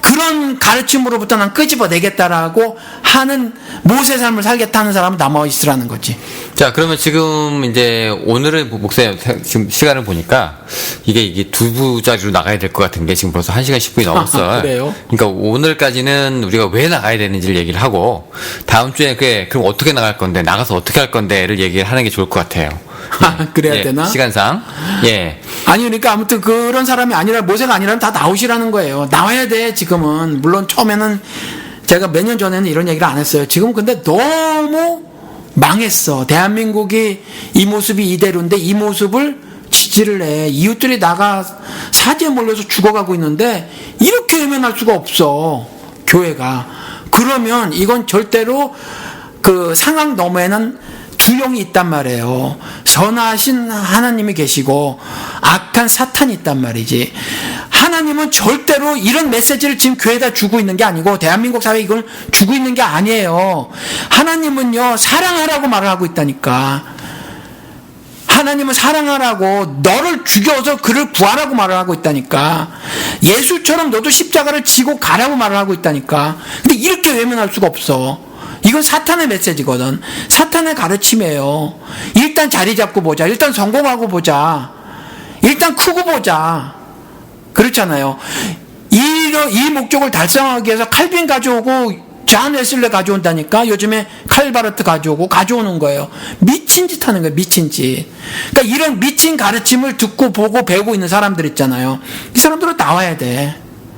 그런 가르침으로부터 난 끄집어내겠다라고 하는 모세 삶을 살겠다는 사람은 남아 있으라는 거지. 자, 그러면 지금 이제 오늘의 목사님 지금 시간을 보니까 이게 두 부자리로 나가야 될 것 같은 게 지금 벌써 1시간 10분이 넘었어요. 그래요? 그러니까 오늘까지는 우리가 왜 나가야 되는지를 얘기를 하고 다음 주에 그럼 어떻게 나갈 건데 나가서 어떻게 할 건데를 얘기를 하는 게 좋을 것 같아요. 그래야 되나? 시간상. 예. 아니 그러니까 아무튼 그런 사람이 아니라 모세가 아니라면 다 나오시라는 거예요. 나와야 돼 지금은. 물론 처음에는 제가 몇 년 전에는 이런 얘기를 안 했어요. 지금 근데 너무 망했어. 대한민국이 이 모습이 이대로인데 이 모습을 지지를 해. 이웃들이 나가 사지에 몰려서 죽어가고 있는데 이렇게 외면할 수가 없어. 교회가. 그러면 이건 절대로 그 상황 너머에는 주령이 있단 말이에요. 선하신 하나님이 계시고 악한 사탄이 있단 말이지. 하나님은 절대로 이런 메시지를 지금 교회에다 주고 있는 게 아니고 대한민국 사회에 이걸 주고 있는 게 아니에요. 하나님은요 사랑하라고 말을 하고 있다니까. 하나님은 사랑하라고 너를 죽여서 그를 구하라고 말을 하고 있다니까. 예수처럼 너도 십자가를 지고 가라고 말을 하고 있다니까. 근데 이렇게 외면할 수가 없어. 이건 사탄의 메시지거든. 사탄의 가르침이에요. 일단 자리 잡고 보자. 일단 성공하고 보자. 일단 크고 보자. 그렇잖아요. 이 목적을 달성하기 위해서 칼빈 가져오고 존 웨슬레 가져온다니까. 요즘에 칼바르트 가져오는 거예요. 미친 짓 하는 거예요. 미친 짓. 그러니까 이런 미친 가르침을 듣고 보고 배우고 있는 사람들 있잖아요. 이 사람들은 나와야 돼.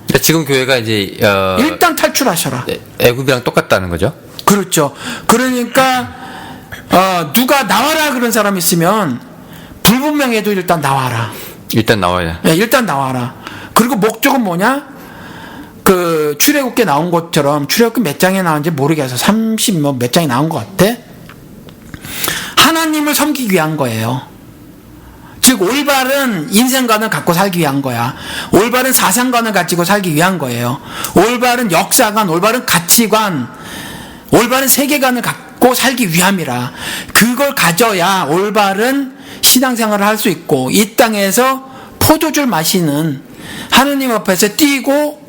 그러니까 지금 교회가 이제 일단 탈출하셔라. 애굽이랑 똑같다는 거죠. 그렇죠. 그러니까 누가 나와라 그런 사람 있으면 불분명해도 일단 나와라. 일단 나와야. 네, 일단 나와라. 그리고 목적은 뭐냐? 그 출애굽기에 나온 것처럼 출애굽기 몇 장에 나왔는지 모르겠어. 30 뭐 몇 장이 나온 것 같아. 하나님을 섬기기 위한 거예요. 즉 올바른 인생관을 갖고 살기 위한 거야. 올바른 사상관을 가지고 살기 위한 거예요. 올바른 역사관, 올바른 가치관, 올바른 세계관을 갖고 살기 위함이라. 그걸 가져야 올바른 신앙생활을 할 수 있고 이 땅에서 포도주를 마시는 하느님 앞에서 뛰고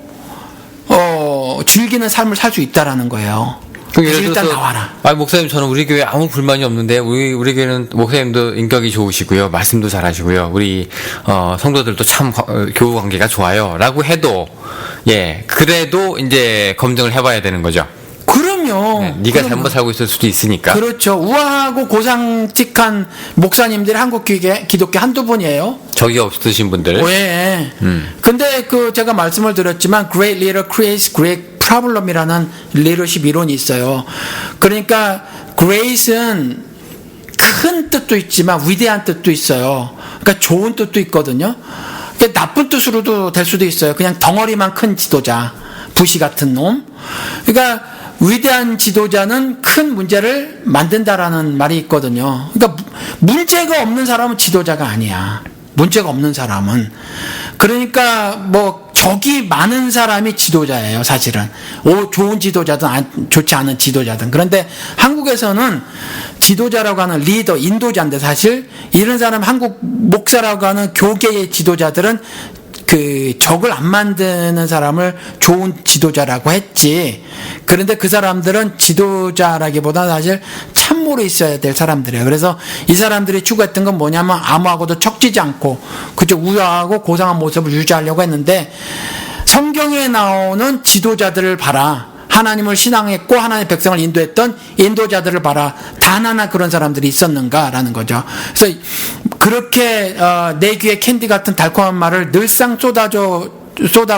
즐기는 삶을 살 수 있다라는 거예요. 그래서 일단 나와라. 목사님, 저는 우리 교회 아무 불만이 없는데, 우리 교회는 목사님도 인격이 좋으시고요. 말씀도 잘하시고요. 우리, 성도들도 참 교우 관계가 좋아요. 라고 해도, 예, 그래도 이제 검증을 해봐야 되는 거죠. 그럼요. 네, 네가 잘못 살고 있을 수도 있으니까. 그렇죠. 우아하고 고상직한 목사님들이 한국 기독교 한두 분이에요. 적이 없으신 분들. 왜? 근데 제가 말씀을 드렸지만 Great Leader Creates Great Problem이라는 리더십 이론이 있어요. 그러니까 Grace는 큰 뜻도 있지만 위대한 뜻도 있어요. 그러니까 좋은 뜻도 있거든요. 나쁜 뜻으로도 될 수도 있어요. 그냥 덩어리만 큰 지도자, 부시 같은 놈. 그러니까 위대한 지도자는 큰 문제를 만든다라는 말이 있거든요. 그러니까 문제가 없는 사람은 지도자가 아니야. 문제가 없는 사람은. 그러니까 적이 많은 사람이 지도자예요, 사실은. 좋은 지도자든 좋지 않은 지도자든. 그런데 한국에서는 지도자라고 하는 리더, 인도자인데 사실 이런 사람, 한국 목사라고 하는 교계의 지도자들은 적을 안 만드는 사람을 좋은 지도자라고 했지. 그런데 그 사람들은 지도자라기보다 사실 참모로 있어야 될 사람들이에요. 그래서 이 사람들이 추구했던 건 뭐냐면 아무하고도 척지지 않고 그저 우아하고 고상한 모습을 유지하려고 했는데, 성경에 나오는 지도자들을 봐라. 하나님을 신앙했고 하나님의 백성을 인도했던 인도자들을 봐라. 단 하나 그런 사람들이 있었는가라는 거죠. 그래서 그렇게 내 귀에 캔디 같은 달콤한 말을 늘상 쏟아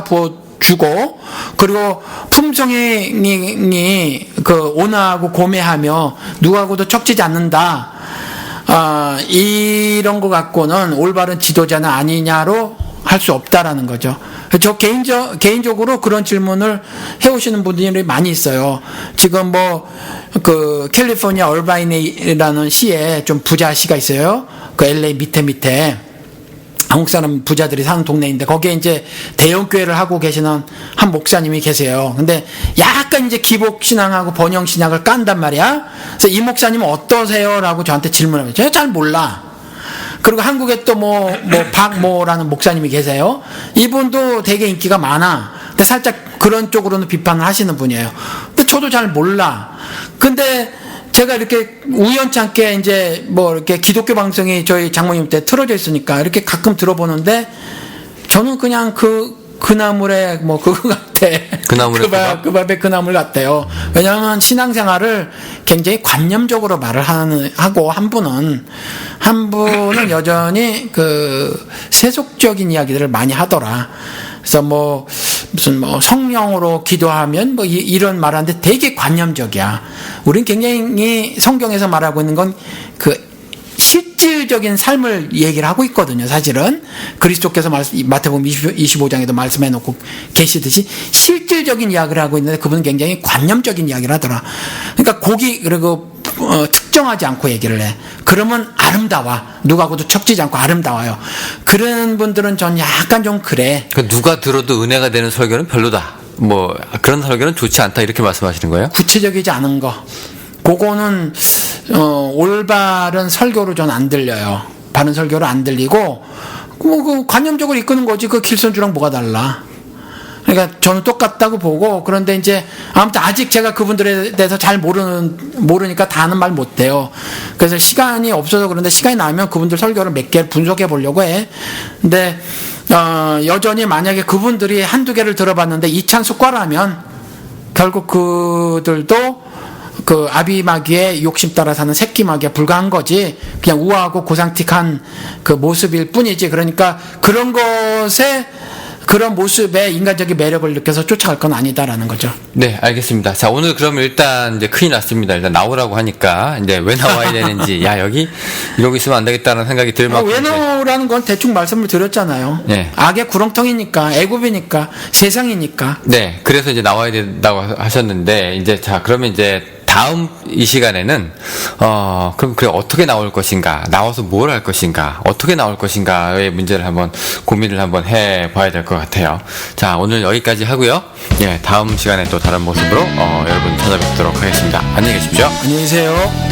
부어 주고, 그리고 품성이 온화하고 고매하며 누구하고도 척지지 않는다. 이런 거 갖고는 올바른 지도자는 아니냐로 할 수 없다라는 거죠. 저 개인적으로 그런 질문을 해오시는 분들이 많이 있어요. 지금 캘리포니아 얼바인이라는 시에 좀 부자 시가 있어요. LA 밑에 한국 사람 부자들이 사는 동네인데, 거기에 이제 대형교회를 하고 계시는 한 목사님이 계세요. 근데 약간 이제 기복신앙하고 번영신학을 깐단 말이야. 그래서 이 목사님은 어떠세요? 라고 저한테 질문하면 제가 잘 몰라. 그리고 한국에 또 박모라는 목사님이 계세요. 이분도 되게 인기가 많아. 근데 살짝 그런 쪽으로는 비판을 하시는 분이에요. 근데 저도 잘 몰라. 근데 제가 이렇게 우연찮게 이제 이렇게 기독교 방송이 저희 장모님 때 틀어져 있으니까 이렇게 가끔 들어보는데, 저는 그냥 그 나물에 그거 같아. 그 밥에 그 나물 같아요. 왜냐하면 신앙생활을 굉장히 관념적으로 말을 하고, 한 분은 여전히 세속적인 이야기들을 많이 하더라. 그래서 무슨 성령으로 기도하면 이런 말하는데 되게 관념적이야. 우린 굉장히 성경에서 말하고 있는 건 실질적인 삶을 얘기를 하고 있거든요. 사실은 그리스도께서 마태복음 25장에도 말씀해 놓고 계시듯이 실질적인 이야기를 하고 있는데, 그분은 굉장히 관념적인 이야기를 하더라. 그러니까 그리고 특정하지 않고 얘기를 해. 그러면 아름다워. 누구하고도 척지지 않고 아름다워요. 그런 분들은 전 약간 좀 그래. 누가 들어도 은혜가 되는 설교는 별로다. 그런 설교는 좋지 않다. 이렇게 말씀하시는 거예요? 구체적이지 않은 거. 그거는 올바른 설교로 전 안 들려요. 바른 설교로 안 들리고, 관념적으로 이끄는 거지. 길선주랑 뭐가 달라. 그러니까 저는 똑같다고 보고, 그런데 이제 아무튼 아직 제가 그분들에 대해서 잘 모르니까 다 하는 말 못해요. 그래서 시간이 없어서 그런데, 시간이 나면 그분들 설교를 몇 개 분석해 보려고 해. 근데 여전히 만약에 그분들이 한두 개를 들어봤는데 이찬숙과라면 결국 그들도 아비마귀의 욕심 따라 사는 새끼 마귀에 불과한 거지, 그냥 우아하고 고상틱한 모습일 뿐이지. 그러니까 그런 모습에 인간적인 매력을 느껴서 쫓아갈 건 아니다라는 거죠. 네, 알겠습니다. 자, 오늘 그러면 일단 이제 큰일 났습니다. 일단 나오라고 하니까 이제 왜 나와야 되는지, 여기 이러고 있으면 안 되겠다는 생각이 들 만큼. 왜 나오라는 건 대충 말씀을 드렸잖아요. 네. 악의 구렁텅이니까, 애굽이니까, 세상이니까. 네, 그래서 이제 나와야 된다고 하셨는데, 이제 그러면 이제 다음 이 시간에는 그럼 어떻게 나올 것인가, 나와서 뭘 할 것인가, 어떻게 나올 것인가의 문제를 고민을 한번 해봐야 될 것 같아요. 자, 오늘 여기까지 하고요. 예, 다음 시간에 또 다른 모습으로 여러분 찾아뵙도록 하겠습니다. 안녕히 계십시오. 안녕히 계세요.